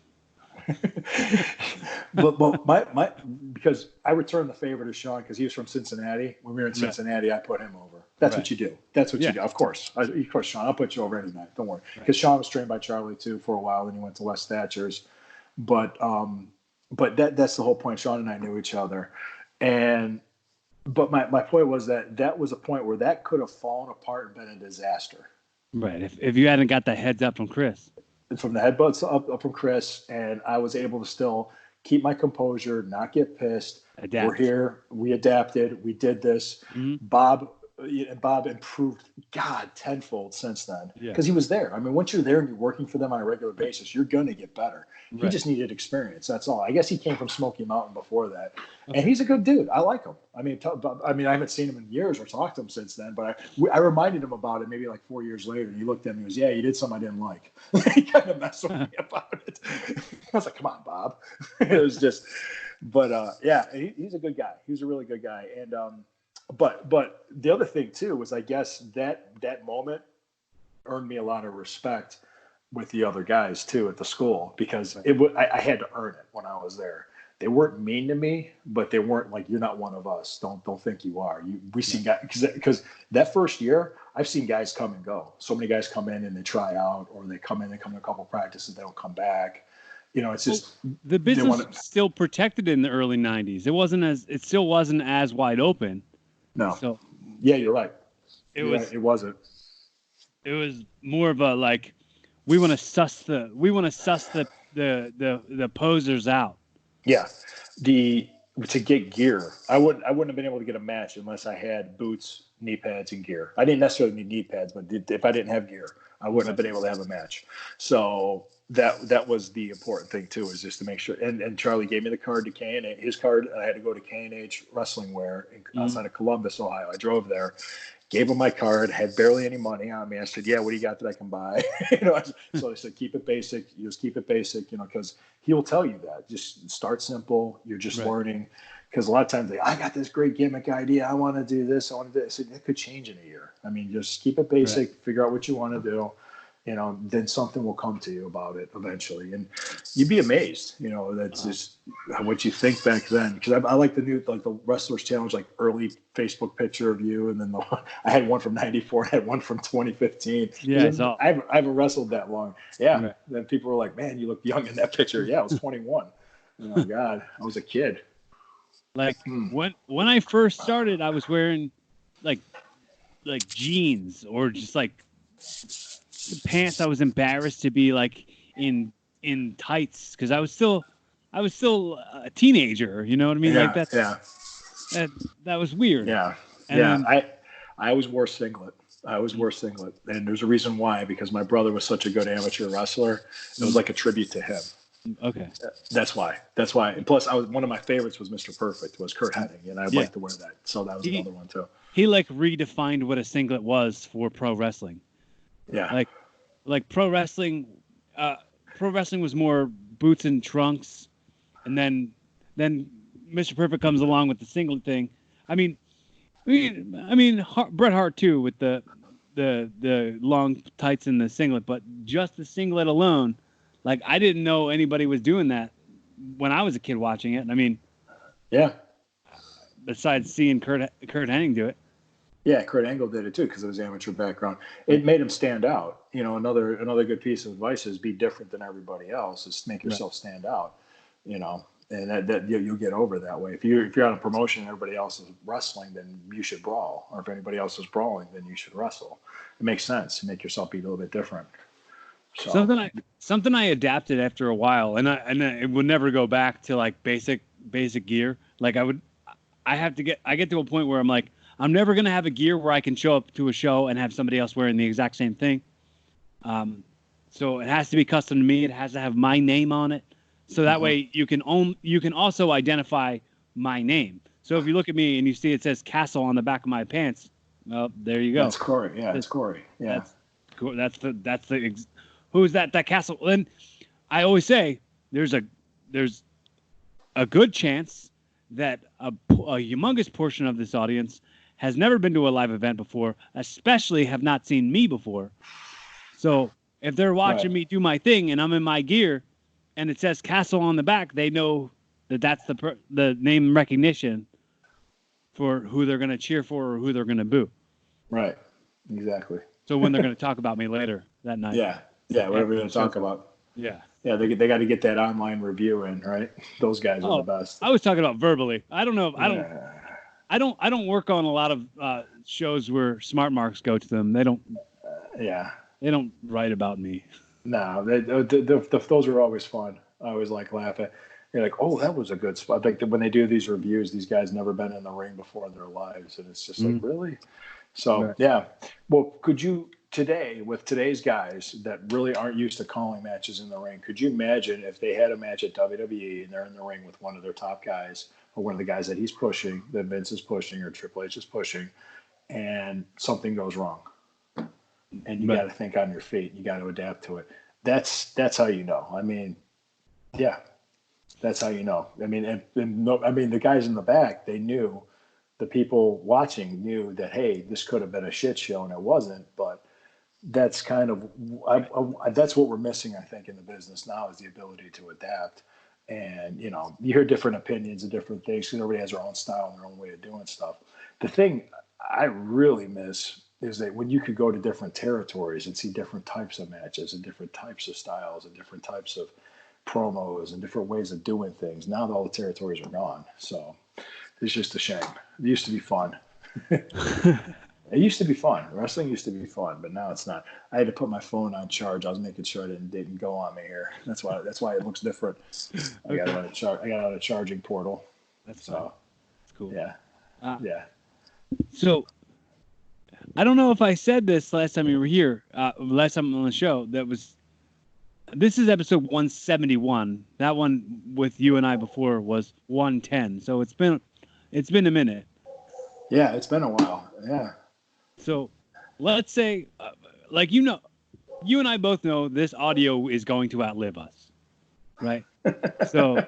Speaker 1: but my because I returned the favor to Sean because he was from Cincinnati. When we were in Cincinnati, I put him over. That's what you do. That's what you do. Of course, Sean. I'll put you over any night. Don't worry. Because Sean was trained by Charlie too for a while, and he went to West Thatcher's. But that's the whole point. Sean and I knew each other, but my point was that was a point where that could have fallen apart and been a disaster.
Speaker 2: Right. If you hadn't got that heads up from Chris.
Speaker 1: From the headbutts up from Chris, and I was able to still keep my composure, not get pissed.
Speaker 2: Adapt.
Speaker 1: We're here. We adapted. We did this. Mm-hmm. Bob improved, tenfold since then because he was there. I mean, once you're there and you're working for them on a regular basis, you're going to get better. Right. He just needed experience. That's all. I guess he came from Smoky Mountain before that, and he's a good dude. I like him. I mean, I haven't seen him in years or talked to him since then, but I reminded him about it maybe like 4 years later, and he looked at me and goes, "Yeah, you did something I didn't like." He kind of messed with me about it. I was like, "Come on, Bob." It was just, but he's a good guy. He's a really good guy, and But the other thing too was, I guess that moment earned me a lot of respect with the other guys too at the school because I had to earn it when I was there. They weren't mean to me, but they weren't like, "You're not one of us. Don't think you are." We see guys because that first year I've seen guys come and go. So many guys come in and they try out, or they come to a couple practices, they don't come back. It's just
Speaker 2: the business was still protected in the early '90s. It still wasn't as wide open.
Speaker 1: No.
Speaker 2: So,
Speaker 1: yeah, you're right.
Speaker 2: It
Speaker 1: wasn't.
Speaker 2: It was more of a like, we want to suss the posers out.
Speaker 1: Yeah, to get gear, I wouldn't have been able to get a match unless I had boots, knee pads, and gear. I didn't necessarily need knee pads, but if I didn't have gear, I wouldn't have been able to have a match. So that was the important thing too, is just to make sure. And Charlie gave me the card to K&H, his card. I had to go to K&H Wrestling Wear outside of Columbus, Ohio. I drove there, gave him my card, had barely any money on me. I said, "Yeah, what do you got that I can buy?" So I said, "Keep it basic. You just keep it basic, because he'll tell you that. Just start simple. You're just learning." Because a lot of times I got this great gimmick idea. I want to do this. I want to do this. It could change in a year. I mean, just keep it basic. Figure out what you want to do. Then something will come to you about it eventually, and you'd be amazed. That's just what you think back then. Because I like the Wrestlers Challenge, like early Facebook picture of you, and then I had one from '94, I had one from 2015.
Speaker 2: Yeah,
Speaker 1: I haven't wrestled that long. Yeah, right. Then people were like, "Man, you look young in that picture." Yeah, I was 21. Oh God, I was a kid.
Speaker 2: Like when I first started, I was wearing like jeans or just like pants. I was embarrassed to be like in tights because I was still a teenager. You know what I mean?
Speaker 1: Yeah,
Speaker 2: like that was weird.
Speaker 1: Yeah, I always wore singlet. And there's a reason why, because my brother was such a good amateur wrestler. It was like a tribute to him.
Speaker 2: Okay.
Speaker 1: That's why. And plus, one of my favorites was Mr. Perfect, was Kurt Hennig, and I'd like to wear that. So that was another one too.
Speaker 2: He redefined what a singlet was for pro wrestling.
Speaker 1: Yeah.
Speaker 2: Like pro wrestling was more boots and trunks, and then Mr. Perfect comes along with the singlet thing. I mean, Bret Hart too with the the long tights and the singlet, but just the singlet alone, like I didn't know anybody was doing that when I was a kid watching it. I mean,
Speaker 1: yeah.
Speaker 2: Besides seeing Kurt Hennig do it.
Speaker 1: Yeah, Kurt Angle did it too because of his amateur background. It made him stand out. You know, another good piece of advice is be different than everybody else. Is make yourself stand out. You know, and that you'll get over that way. If you're on a promotion and everybody else is wrestling, then you should brawl. Or if anybody else is brawling, then you should wrestle. It makes sense to make yourself be a little bit different. So.
Speaker 2: Something I adapted after a while, and it would never go back to like basic gear. Like I get to a point where I'm like, I'm never going to have a gear where I can show up to a show and have somebody else wearing the exact same thing. So it has to be custom to me. It has to have my name on it. So that way you can also identify my name. So if you look at me and you see it says Kastle on the back of my pants, well, there you go.
Speaker 1: That's Cory. Yeah, it's Cory. Yeah.
Speaker 2: That's the who's that Kastle? And I always say there's a good chance that a humongous portion of this audience has never been to a live event before, especially have not seen me before. So if they're watching me do my thing and I'm in my gear and it says Kastle on the back, they know that that's the name recognition for who they're going to cheer for or who they're going to boo.
Speaker 1: Right. Exactly.
Speaker 2: So when they're going to talk about me later that night.
Speaker 1: Yeah. Whatever they're going to talk about.
Speaker 2: Yeah.
Speaker 1: Yeah, they got to get that online review in, right? Those guys are the best.
Speaker 2: I was talking about verbally. I don't know. I don't work on a lot of shows where smart marks go to them. They don't. They don't write about me.
Speaker 1: No, those are always fun. I always like laughing. You're like, oh, that was a good spot. Like when they do these reviews, these guys never been in the ring before in their lives, and it's just like, really? So yeah. Well, could you today with today's guys that really aren't used to calling matches in the ring? Could you imagine if they had a match at WWE and they're in the ring with one of their top guys? Or one of the guys that he's pushing, that Vince is pushing, or Triple H is pushing, and something goes wrong, and you got to think on your feet. You got to adapt to it. That's how you know. I mean, yeah, that's how you know. I mean, the guys in the back, they knew. The people watching knew that, hey, this could have been a shit show, and it wasn't. But that's kind of that's what we're missing, I think, in the business now is the ability to adapt. And, you know, you hear different opinions and different things because everybody has their own style and their own way of doing stuff. The thing I really miss is that when you could go to different territories and see different types of matches and different types of styles and different types of promos and different ways of doing things, now all the territories are gone. So it's just a shame. It used to be fun. It used to be fun. Wrestling used to be fun, but now it's not. I had to put my phone on charge. I was making sure it didn't go on me here. That's why it looks different. I got it on a charging portal.
Speaker 2: That's
Speaker 1: cool. Yeah. Yeah.
Speaker 2: So I don't know if I said this last time you were here, last time on the show. This is episode 171. That one with you and I before was 110. So it's been a minute.
Speaker 1: Yeah, it's been a while. Yeah.
Speaker 2: So let's say, you and I both know this audio is going to outlive us, right? So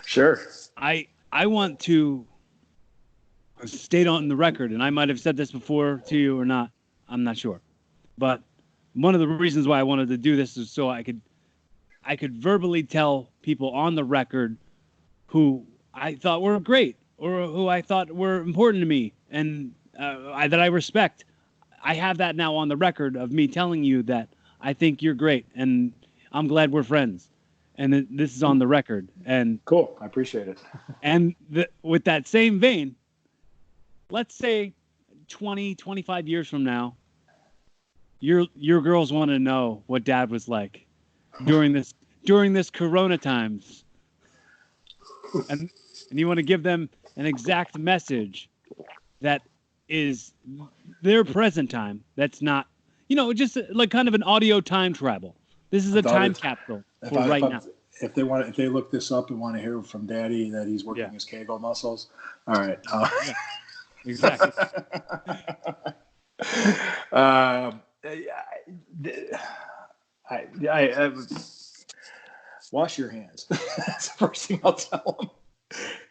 Speaker 1: sure.
Speaker 2: I want to state on the record, and I might have said this before to you or not. I'm not sure. But one of the reasons why I wanted to do this is so I could verbally tell people on the record who I thought were great or who I thought were important to me and that I respect. I have that now on the record of me telling you that I think you're great and I'm glad we're friends. And this is on the record. And
Speaker 1: cool. I appreciate it.
Speaker 2: And with that same vein, let's say 20, 25 years from now, your girls want to know what Dad was like during this Corona times. And you want to give them an exact message that is their present time. That's not, just like kind of an audio time travel. This is a time capsule for right now.
Speaker 1: If they look this up and want to hear from Daddy that he's working his Kegel muscles, all right.
Speaker 2: Yeah, exactly.
Speaker 1: I wash your hands. That's the first thing I'll tell them.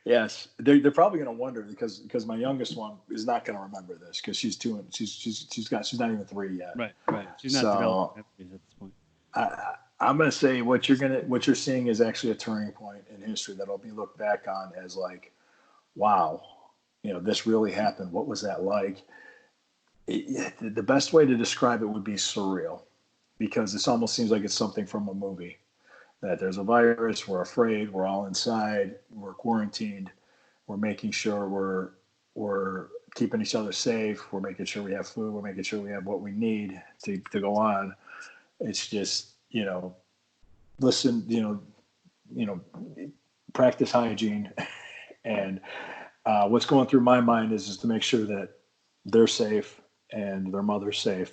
Speaker 1: Yes, they're probably going to wonder because my youngest one is not going to remember this because she's not even 3 yet.
Speaker 2: Right. She's not
Speaker 1: So
Speaker 2: developing memories at this point.
Speaker 1: I'm going to say what you're seeing is actually a turning point in history that'll be looked back on as like, wow, this really happened. What was that like? The best way to describe it would be surreal, because this almost seems like it's something from a movie. That there's a virus, we're afraid, we're all inside, we're quarantined, we're making sure we're keeping each other safe, we're making sure we have food, we're making sure we have what we need to go on. It's just, listen, practice hygiene. And what's going through my mind is to make sure that they're safe and their mother's safe,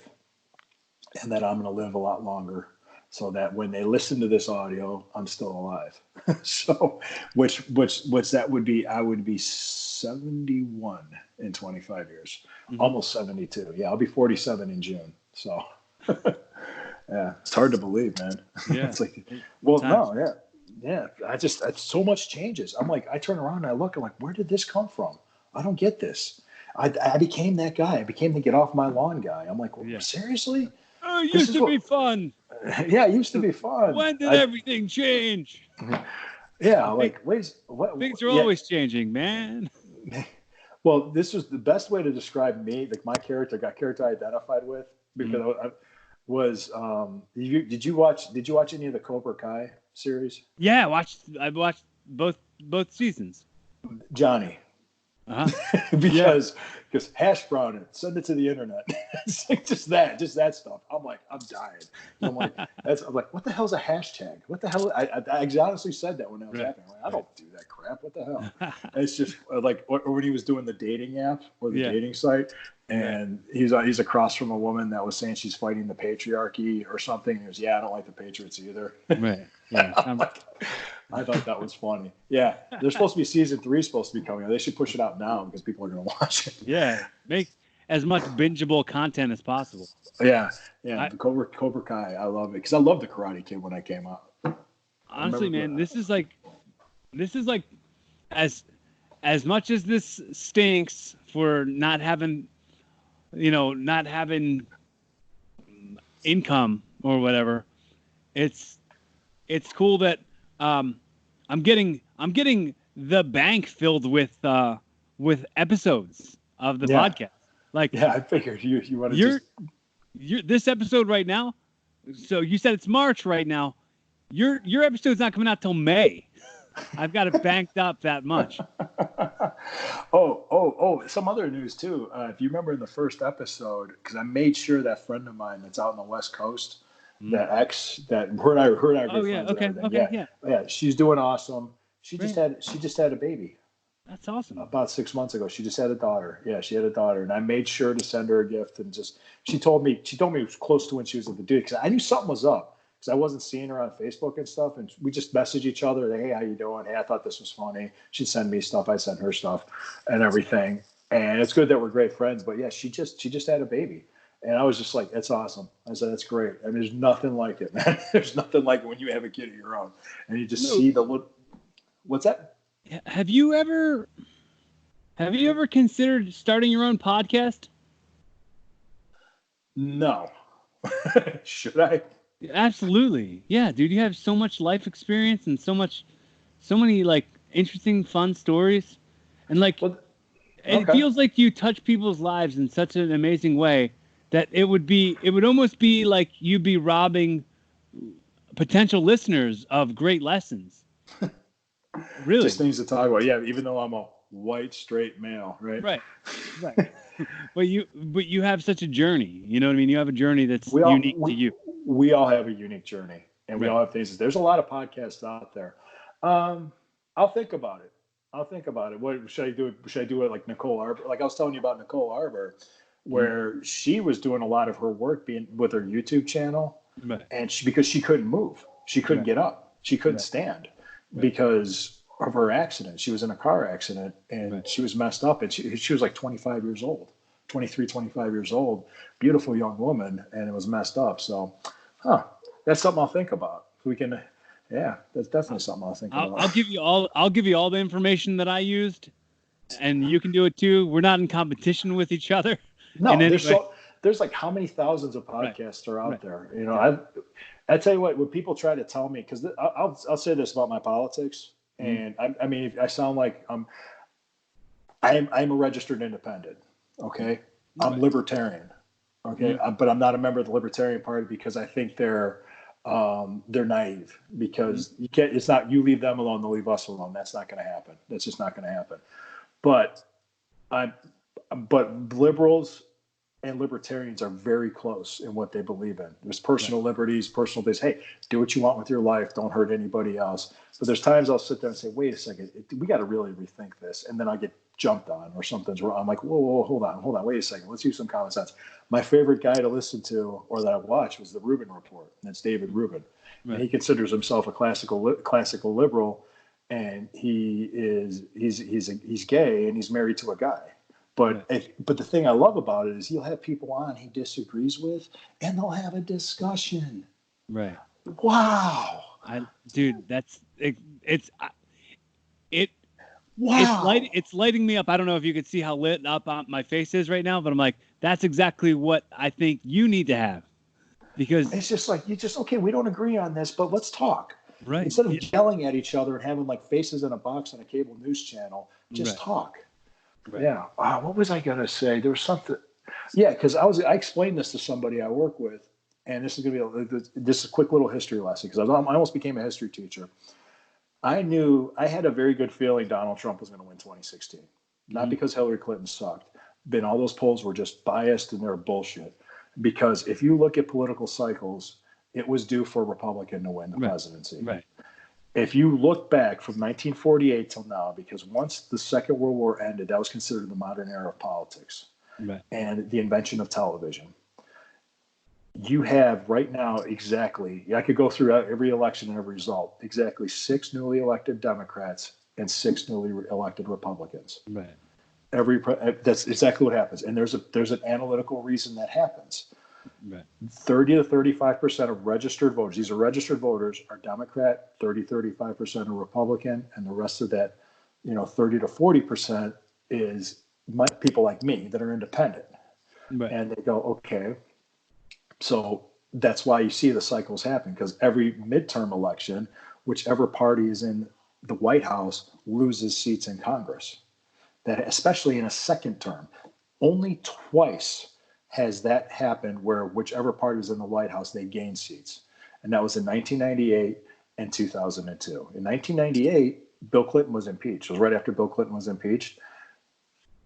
Speaker 1: and that I'm going to live a lot longer, so that when they listen to this audio, I'm still alive. So, which that would be, I would be 71 in 25 years, almost 72. Yeah, I'll be 47 in June. So, yeah, it's hard to believe, man.
Speaker 2: Yeah.
Speaker 1: It's like, well, no, yeah. So much changes. I'm like, I turn around and I look, I'm like, where did this come from? I don't get this. I became that guy. I became the get off my lawn guy. I'm like, well, seriously?
Speaker 2: Oh, it used to be fun.
Speaker 1: Yeah, it used to be fun.
Speaker 2: When did everything change?
Speaker 1: Yeah, like, wait, what?
Speaker 2: Things are always changing, man.
Speaker 1: Well, this was the best way to describe me. Like, my character I identified with, because I was. Did you watch any of the Cobra Kai series?
Speaker 2: Yeah, I watched both seasons.
Speaker 1: Johnny. Because hash brown it, send it to the internet. It's like just that stuff. I'm like, I'm dying. I'm like, what the hell's a hashtag? What the hell? I honestly said that when I was happening. Like, I don't do that crap. What the hell? It's just like, or when he was doing the dating app or the dating site, and he's across from a woman that was saying she's fighting the patriarchy or something. He goes, I don't like the Patriots either.
Speaker 2: Right. Yeah.
Speaker 1: I thought that was funny. Yeah, there's supposed to be season 3 supposed to be coming out. They should push it out now because people are going to watch it.
Speaker 2: Yeah, make as much bingeable content as possible.
Speaker 1: Yeah. Cobra Kai, I love it because I loved the Karate Kid when I came out.
Speaker 2: Honestly, man, this is like as much as this stinks for not having income or whatever. It's cool that I'm getting the bank filled with episodes of the podcast. Like,
Speaker 1: I figured you want to
Speaker 2: you're this episode right now. So you said it's March right now. Your episode's not coming out till May. I've got it banked up that much.
Speaker 1: Oh! Some other news too. If you remember in the first episode, because I made sure that friend of mine that's out on the West Coast, that her and I good friends. Yeah. She's doing awesome. She just had a baby.
Speaker 2: That's awesome.
Speaker 1: About 6 months ago, she just had a daughter. Yeah, she had a daughter, and I made sure to send her a gift. And she told me it was close to when she was with the dude, because I knew something was up, because I wasn't seeing her on Facebook and stuff, and we just messaged each other. Hey, how you doing? Hey, I thought this was funny. She'd send me stuff, I sent her stuff, and everything. And it's good that we're great friends. But yeah, she just had a baby. And I was just like, that's awesome. I said, that's great. I mean, there's nothing like it, man. There's nothing like it when you have a kid of your own. And you just see the little... What's that?
Speaker 2: Have you ever considered starting your own podcast?
Speaker 1: No. Should I?
Speaker 2: Absolutely. Yeah, dude, you have so much life experience and so many like interesting, fun stories. And like, it feels like you touch people's lives in such an amazing way that it would almost be like you'd be robbing potential listeners of great lessons. Really?
Speaker 1: Just things to talk about. Yeah, even though I'm a white, straight male, right?
Speaker 2: Right. But you have such a journey. You know what I mean? You have a journey that's unique to you.
Speaker 1: We all have a unique journey, and we all have things. There's a lot of podcasts out there. I'll think about it. What should I do? Should I do it like Nicole Arbor? Like I was telling you about Nicole Arbor, where she was doing a lot of her work being with her YouTube channel, and because she couldn't move, she couldn't get up, she couldn't stand because of her accident. She was in a car accident, and she was messed up, and she was like 25 years old, 23, 25 years old, beautiful young woman, and it was messed up. So, that's something I'll think about. We can, Yeah, that's definitely something I was thinking about.
Speaker 2: I'll give you all the information that I used, and you can do it too. We're not in competition with each other.
Speaker 1: No, there's like how many thousands of podcasts are out there. You know, I tell you what, when people try to tell me, because I'll say this about my politics, and I mean, I sound like I'm a registered independent. Okay, I'm libertarian. Okay, but I'm not a member of the Libertarian Party because I think they're naive, because you can't. It's not you leave them alone, they'll leave us alone. That's not going to happen. That's just not going to happen. But liberals and libertarians are very close in what they believe in. There's personal liberties, personal things. Hey, do what you want with your life. Don't hurt anybody else. But there's times I'll sit there and say, wait a second, we got to really rethink this. And then I get jumped on or something's wrong. I'm like, whoa, hold on. Wait a second. Let's use some common sense. My favorite guy to listen to or that I watched was the Rubin Report. And that's David Rubin. Right. And he considers himself a classical liberal, and he's gay and he's married to a guy. But but the thing I love about it is he'll have people on he disagrees with, and they'll have a discussion.
Speaker 2: Right.
Speaker 1: Wow.
Speaker 2: Dude, that's it.
Speaker 1: Wow.
Speaker 2: It's lighting me up. I don't know if you could see how lit up my face is right now, but I'm like, that's exactly what I think you need to have, because
Speaker 1: it's just like okay. We don't agree on this, but let's talk.
Speaker 2: Right.
Speaker 1: Instead of yelling at each other and having like faces in a box on a cable news channel, just talk. Right. Yeah. What was I gonna say? There was something. Yeah, because I explained this to somebody I work with, and this is gonna be this is a quick little history lesson, because I almost became a history teacher. I had a very good feeling Donald Trump was going to win 2016, not because Hillary Clinton sucked. Then all those polls were just biased and they're bullshit. Because if you look at political cycles, it was due for a Republican to win the presidency.
Speaker 2: Right.
Speaker 1: If you look back from 1948 till now, because once the Second World War ended, that was considered the modern era of politics and the invention of television. You have right now exactly, I could go through every election and every result, exactly 6 newly elected Democrats and 6 newly elected Republicans.
Speaker 2: Right.
Speaker 1: That's exactly what happens. And there's an analytical reason that happens.
Speaker 2: Right.
Speaker 1: 30 to 35% of registered voters, these are registered voters, are Democrat, 35% are Republican, and the rest of that, 30 to 40% is people like me that are independent. Right. And they go, okay. So that's why you see the cycles happen, because every midterm election, whichever party is in the White House loses seats in Congress. That, especially in a second term, only twice has that happened where whichever party is in the White House, they gain seats. And that was in 1998 and 2002. In 1998, Bill Clinton was impeached. It was right after Bill Clinton was impeached.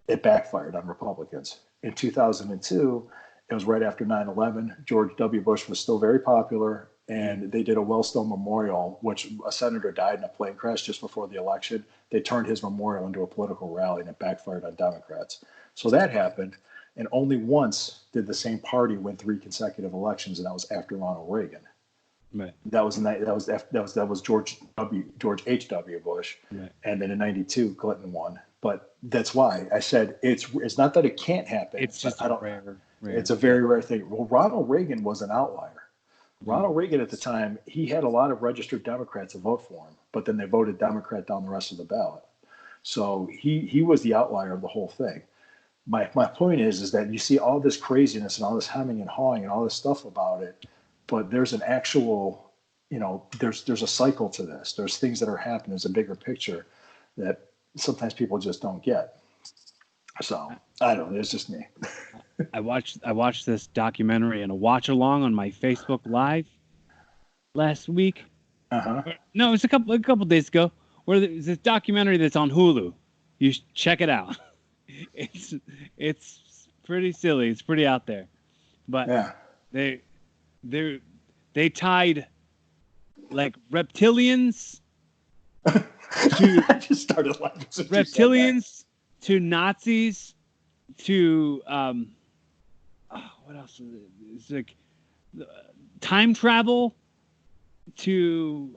Speaker 1: It backfired on Republicans. In 2002, it was right after 9/11. George W. Bush was still very popular, and they did a Wellstone Memorial, which a senator died in a plane crash just before the election. They turned his memorial into a political rally, and it backfired on Democrats. So that happened, and only once did the same party win 3 consecutive elections, and that was after Ronald Reagan. Right. That was George H.W. Bush, right. And then in '92 Clinton won. But that's why I said it's not that it can't happen.
Speaker 2: It's just rare.
Speaker 1: It's a very rare thing. Well, Ronald Reagan was an outlier. Ronald Reagan at the time, he had a lot of registered Democrats to vote for him, but then they voted Democrat down the rest of the ballot. So he was the outlier of the whole thing. My point is that you see all this craziness and all this hemming and hawing and all this stuff about it, but there's an actual, there's a cycle to this. There's things that are happening. There's a bigger picture that sometimes people just don't get. So I don't know. It's just me.
Speaker 2: I watched this documentary and a watch along on my Facebook Live last week. No, it was a couple days ago. Where there's this documentary that's on Hulu. You should check it out. It's pretty silly. It's pretty out there, but they tied like reptilians.
Speaker 1: I just started laughing.
Speaker 2: Reptilians to Nazis to what else is it? It's like time travel to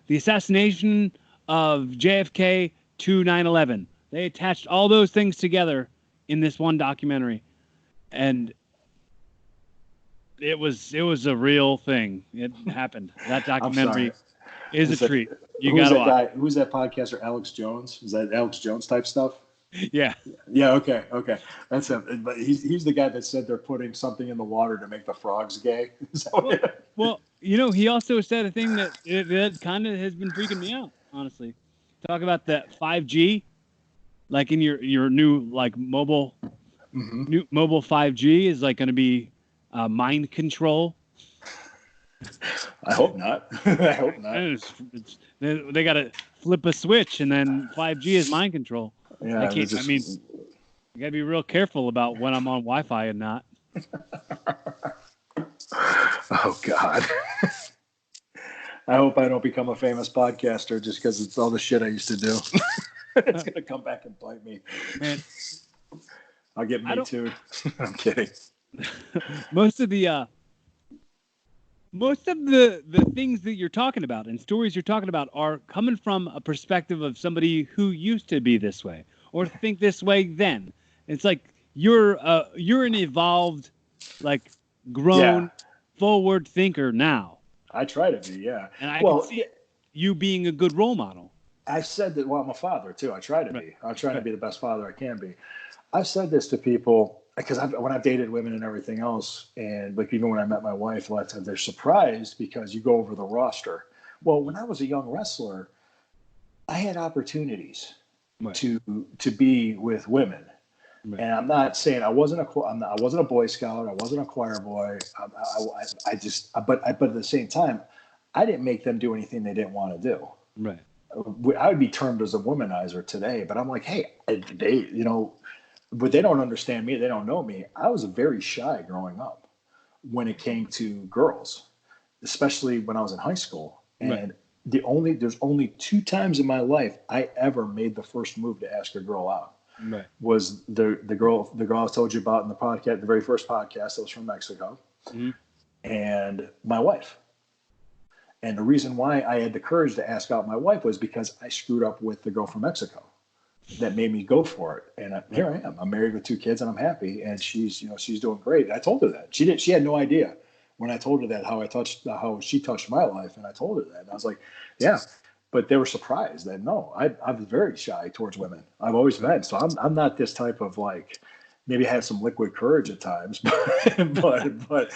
Speaker 2: the assassination of JFK to 9/11. They attached all those things together in this one documentary, and it was a real thing. It happened. That documentary is a treat. You
Speaker 1: Who's
Speaker 2: gotta
Speaker 1: that
Speaker 2: watch.
Speaker 1: guy? Who's that podcaster? Alex Jones? Is that Alex Jones type stuff?
Speaker 2: Yeah.
Speaker 1: Yeah. Okay. That's him. But he's the guy that said they're putting something in the water to make the frogs gay. Is that
Speaker 2: Well, he also said a thing that kind of has been freaking me out, honestly. Talk about the 5G, like in your new like mobile, new mobile 5G is like going to be mind control.
Speaker 1: I hope not. I hope not.
Speaker 2: They got to flip a switch, and then 5G is mind control.
Speaker 1: Yeah,
Speaker 2: you got to be real careful about when I'm on Wi-Fi and not.
Speaker 1: Oh God. I hope I don't become a famous podcaster just because it's all the shit I used to do. It's gonna come back and bite me.
Speaker 2: Man,
Speaker 1: I'll get me too. I'm kidding.
Speaker 2: Most of the things that you're talking about and stories you're talking about are coming from a perspective of somebody who used to be this way or think this way then. It's like you're an evolved, like grown, forward thinker now.
Speaker 1: I try to be, yeah.
Speaker 2: And I can see you being a good role model.
Speaker 1: I said that, I'm a father too. I try to be. I'm trying to be the best father I can be. I've said this to people because when I've dated women and everything else, and like even when I met my wife, a lot of times they're surprised because you go over the roster. Well, when I was a young wrestler, I had opportunities to be with women. Right. And I'm not saying I wasn't a Boy Scout. I wasn't a choir boy. But at the same time, I didn't make them do anything they didn't want to do.
Speaker 2: Right.
Speaker 1: I would be termed as a womanizer today, but I'm like, hey, they, but they don't understand me. They don't know me. I was very shy growing up when it came to girls, especially when I was in high school. And there's only 2 times in my life I ever made the first move to ask a girl out. Right. Was the girl I told you about in the podcast, the very first podcast that was from Mexico, and my wife. And the reason why I had the courage to ask out my wife was because I screwed up with the girl from Mexico. That made me go for it. And here I am. I'm married with 2 kids, and I'm happy. And she's doing great. And I told her that. She had no idea when I told her that how she touched my life, and I told her that. And I was like, yeah. But they were surprised that no, I was very shy towards women. I've always been. So I'm not this type of like, maybe I have some liquid courage at times, but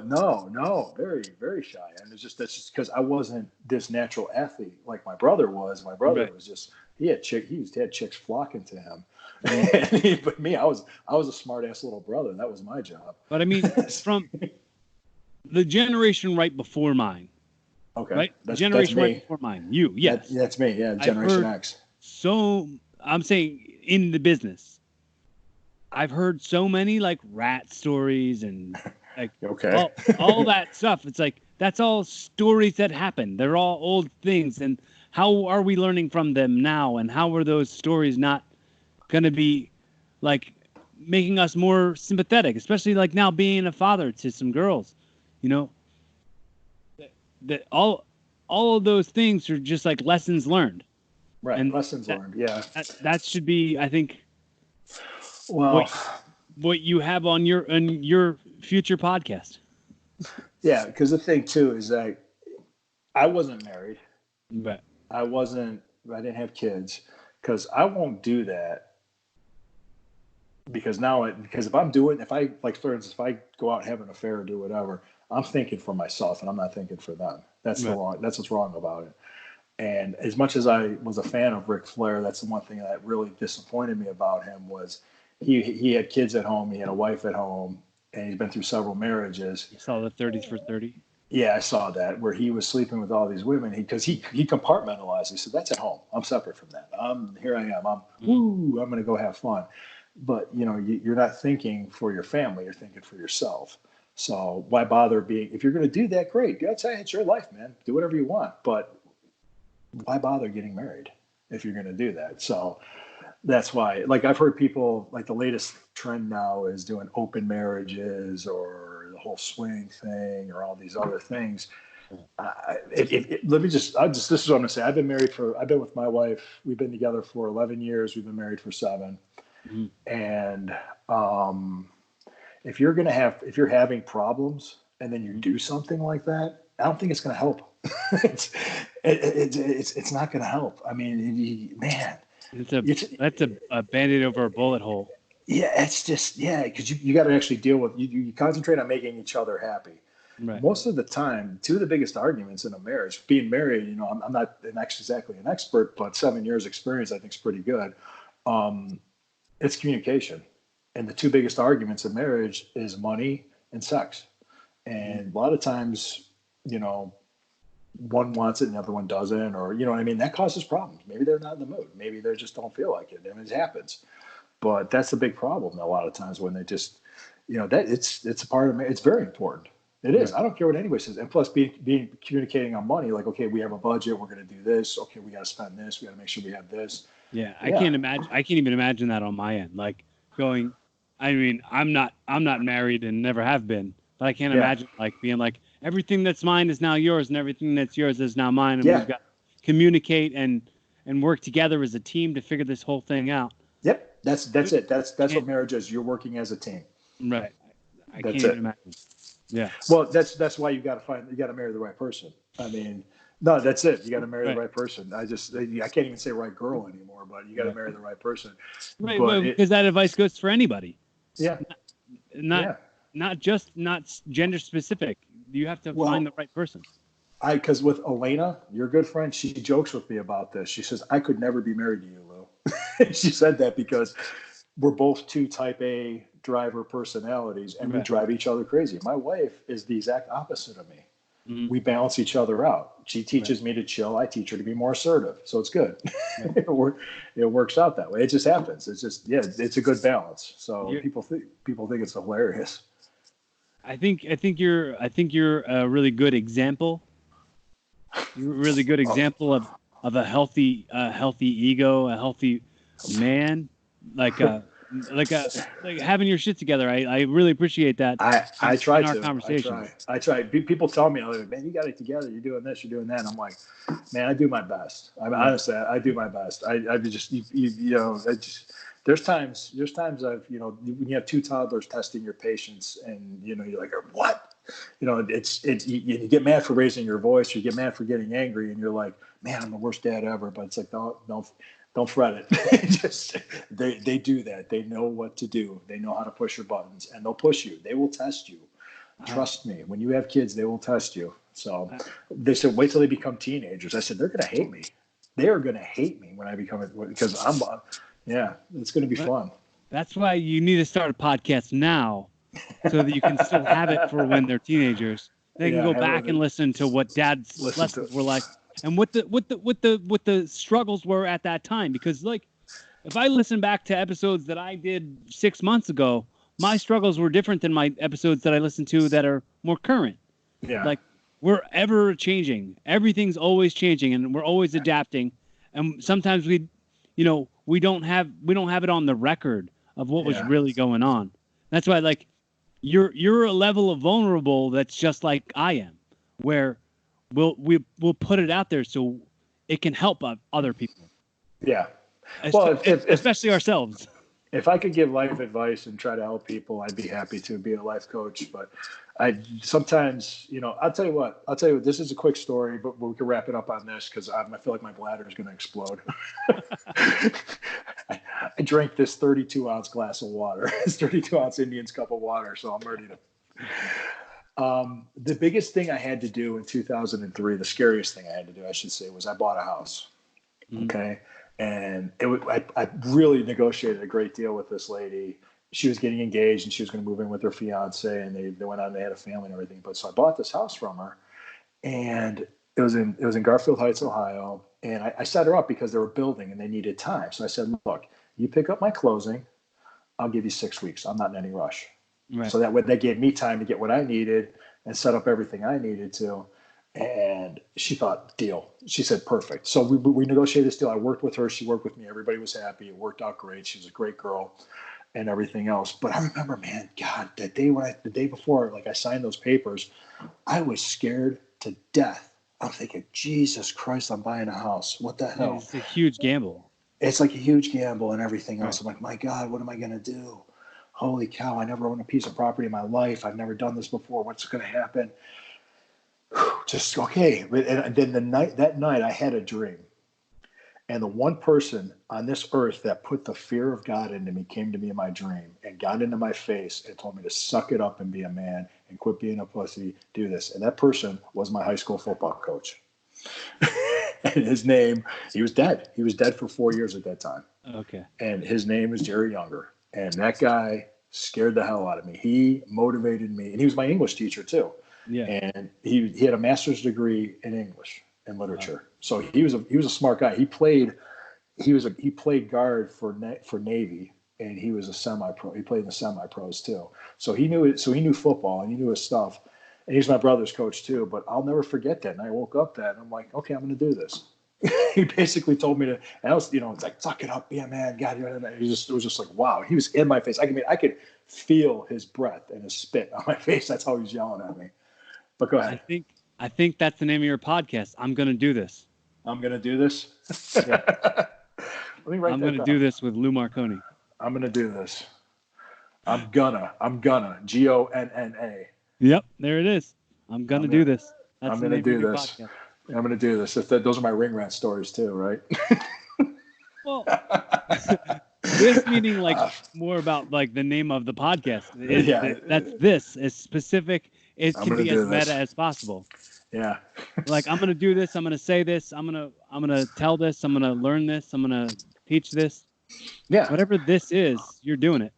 Speaker 1: no, very, very shy. And that's just because I wasn't this natural athlete like my brother was. My brother was just, he had chicks flocking to him. But me, I was a smart ass little brother. That was my job.
Speaker 2: But I mean, from the generation right before mine. Okay. Right? That's right before mine. You, yes.
Speaker 1: That's me, yeah. Generation X.
Speaker 2: So I'm saying in the business, I've heard so many like rat stories and like all that stuff. It's like that's all stories that happen. They're all old things. And how are we learning from them now? And how are those stories not going to be like making us more sympathetic, especially like now being a father to some girls, that all of those things are just like lessons learned.
Speaker 1: Right. And lessons learned. Yeah.
Speaker 2: That should be, I think, what you have on your future podcast.
Speaker 1: Yeah. Because the thing too is that I wasn't married.
Speaker 2: Right.
Speaker 1: I didn't have kids because I won't do that. Because if I for instance, if I go out and have an affair or do whatever, I'm thinking for myself and I'm not thinking for them. That's what's wrong about it. And as much as I was a fan of Ric Flair, that's the one thing that really disappointed me about him was he had kids at home, he had a wife at home, and he's been through several marriages.
Speaker 2: You saw the 30s for 30?
Speaker 1: Yeah, I saw that where he was sleeping with all these women because he compartmentalized. He said, "That's at home. I'm separate from that. Here I am. I'm going to go have fun." But you're not thinking for your family. You're thinking for yourself. So why bother if you're going to do that, great. It's your life, man. Do whatever you want. But why bother getting married if you're going to do that? So that's why, like I've heard people, like the latest trend now is doing open marriages or the whole swing thing or all these other things. This is what I'm going to say. I've been with my wife. We've been together for 11 years. We've been married for 7. Mm-hmm. And if you're having problems and then you do something like that, I don't think it's going to help. It's not going to help. I mean, man,
Speaker 2: that's a Band-Aid over a bullet hole.
Speaker 1: Yeah, it's just because you got to actually deal with you concentrate on making each other happy.
Speaker 2: Right.
Speaker 1: Most of the time, two of the biggest arguments in a marriage, being married, I'm not exactly an expert, but 7 years experience I think is pretty good. It's communication, and the two biggest arguments in marriage is money and sex. And a lot of times, one wants it and the other one doesn't, or you know what I mean. That causes problems. Maybe they're not in the mood. Maybe they just don't feel like it. I mean, it happens. But that's a big problem a lot of times when they just, that it's a part of it. It's very important. It is. I don't care what anybody says. And plus being communicating on money, like, okay, we have a budget. We're going to do this. Okay, we got to spend this. We got to make sure we have this.
Speaker 2: Yeah. I can't even imagine that on my end. Like I'm not married and never have been, but I can't imagine like being like, everything that's mine is now yours and everything that's yours is now mine. And we've got to communicate and work together as a team to figure this whole thing out.
Speaker 1: Yep. That's it. That's what marriage is. You're working as a team.
Speaker 2: Right. I can't even imagine. Yeah.
Speaker 1: Well, that's why you got to marry the right person. I mean, no, that's it. You got to marry the right person. I can't even say right girl anymore, but you got to marry the right person.
Speaker 2: Right. Because that advice goes for anybody.
Speaker 1: Yeah.
Speaker 2: Not gender specific. You have to find the right person.
Speaker 1: Because with Elena, your good friend, she jokes with me about this. She says, I could never be married to you, Lou. She said that because we're both two type A driver personalities and we drive each other crazy. My wife is the exact opposite of me. Mm-hmm. We balance each other out. She teaches me to chill. I teach her to be more assertive. So it's good. It works out that way. It just happens. It's just, it's a good balance. So people think it's hilarious.
Speaker 2: I think you're a really good example. You're a really good example of a healthy ego, a healthy man, like having your shit together. I really appreciate that.
Speaker 1: I try to.
Speaker 2: Our conversation.
Speaker 1: I try. People tell me, like, man, you got it together. You're doing this. You're doing that. And I'm like, man, I do my best. Honestly, I do my best. I just there's times I've when you have two toddlers testing your patience and you're like, what? You get mad for raising your voice, you get mad for getting angry, and you're like, man, I'm the worst dad ever. But it's like, don't fret it. Just they do that. They know what to do. They know how to push your buttons, and they'll push you. They will test you. Trust me. When you have kids, they will test you. So they said, wait till they become teenagers. I said, they're gonna hate me. They are gonna hate me when I become because it's gonna be fun.
Speaker 2: That's why you need to start a podcast now. So that you can still have it for when they're teenagers. They can go back and listen to what dad's lessons were like and what the struggles were at that time. Because like, if I listen back to episodes that I did 6 months ago, my struggles were different than my episodes that I listen to that are more current.
Speaker 1: Yeah.
Speaker 2: Like, we're ever changing. Everything's always changing and we're always adapting. And sometimes we don't have it on the record of what was really going on. That's why, like, you're a level of vulnerable that's just like I am, where we'll put it out there so it can help other people.
Speaker 1: Yeah.
Speaker 2: Well, especially ourselves.
Speaker 1: If I could give life advice and try to help people, I'd be happy to be a life coach. But I sometimes, I'll tell you what, this is a quick story, but we can wrap it up on this because I feel like my bladder is going to explode. I drank this 32-ounce glass of water, this 32-ounce Indian's cup of water, so I'm ready to. The biggest thing I had to do in 2003, the scariest thing I had to do, I should say, was I bought a house. Mm-hmm. Okay. And I really negotiated a great deal with this lady. She was getting engaged and she was going to move in with her fiance, and they went on, they had a family and everything. But so I bought this house from her, and it was in Garfield Heights, Ohio. And I set her up because they were building and they needed time. So I said, look, you pick up my closing, I'll give you 6 weeks. I'm not in any rush. Right. So that gave me time to get what I needed and set up everything I needed to. And she thought, deal. She said, perfect. So we negotiated this deal. I worked with her. She worked with me. Everybody was happy. It worked out great. She was a great girl and everything else. But I remember, man, God, the day before, like I signed those papers, I was scared to death. I'm thinking, Jesus Christ, I'm buying a house. What the hell?
Speaker 2: It's a huge gamble.
Speaker 1: It's like a huge gamble and everything else. I'm like, my God, what am I going to do? Holy cow, I never owned a piece of property in my life. I've never done this before. What's going to happen? just okay. And then that night I had a dream. And the one person on this earth that put the fear of God into me came to me in my dream and got into my face and told me to suck it up and be a man and quit being a pussy, do this. And that person was my high school football coach. And his name, he was dead. He was dead for 4 years at that time.
Speaker 2: Okay.
Speaker 1: And his name is Jerry Younger. And that guy scared the hell out of me. He motivated me. And he was my English teacher too.
Speaker 2: Yeah.
Speaker 1: And he had a master's degree in English and literature. Wow. So he was a smart guy. He played guard for Navy, and he was a semi-pro. He played in the semi-pros too. So he knew it. So he knew football and he knew his stuff. And he's my brother's coach too. But I'll never forget that. And I woke up that and I'm like, okay, I'm going to do this. He basically told me to. And I was, it's like, suck it up, be a man, God. It was just like, wow. He was in my face. I could feel his breath and his spit on my face. That's how he was yelling at me. But go ahead.
Speaker 2: I think that's the name of your podcast. I'm going to do this.
Speaker 1: I'm going to do this. Yeah. Let me write
Speaker 2: I'm going to do this with Lou Marconi.
Speaker 1: I'm going to do this. I'm gonna. Gonna.
Speaker 2: Yep, there it is. I'm going to do this.
Speaker 1: I'm going to do this. I'm going to do this. Those are my ring rat stories too, right?
Speaker 2: Well, this meaning like more about like the name of the podcast. That's this as specific. It can be as meta as possible.
Speaker 1: Yeah.
Speaker 2: Like I'm gonna do this. I'm gonna say this. I'm gonna tell this. I'm gonna learn this. I'm gonna teach this.
Speaker 1: Yeah.
Speaker 2: Whatever this is, you're doing it.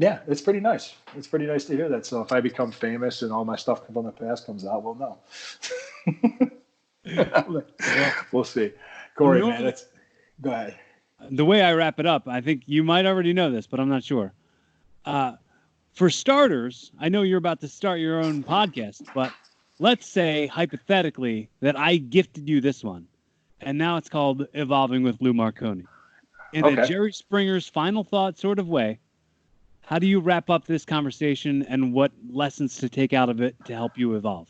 Speaker 1: Yeah, it's pretty nice. It's pretty nice to hear that. So if I become famous and all my stuff from the past comes out, we'll know. We'll see. Cory, man, go ahead.
Speaker 2: The way I wrap it up, I think you might already know this, but I'm not sure. For starters, I know you're about to start your own podcast, but let's say hypothetically that I gifted you this one, and now it's called Evolving with Lou Marconi. In a Jerry Springer's final thought sort of way, how do you wrap up this conversation and what lessons to take out of it to help you evolve?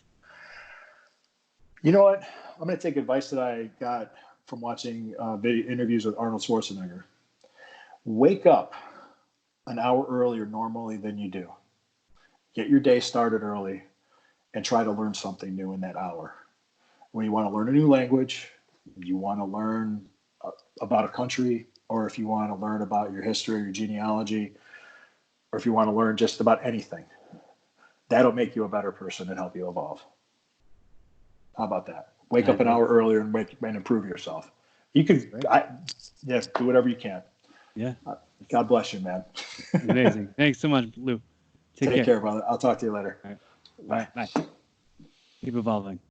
Speaker 1: You know what? I'm going to take advice that I got from watching video interviews with Arnold Schwarzenegger. Wake up an hour earlier normally than you do. Get your day started early and try to learn something new in that hour. When you want to learn a new language, you want to learn about a country, or if you want to learn about your history, your genealogy, or if you want to learn just about anything, that'll make you a better person and help you evolve. How about that? Wake up an hour earlier and improve yourself. You can, do whatever you can.
Speaker 2: Yeah.
Speaker 1: God bless you, man.
Speaker 2: Amazing. Thanks so much, Lou.
Speaker 1: Take care, brother. I'll talk to you later.
Speaker 2: All right. Bye. Keep evolving.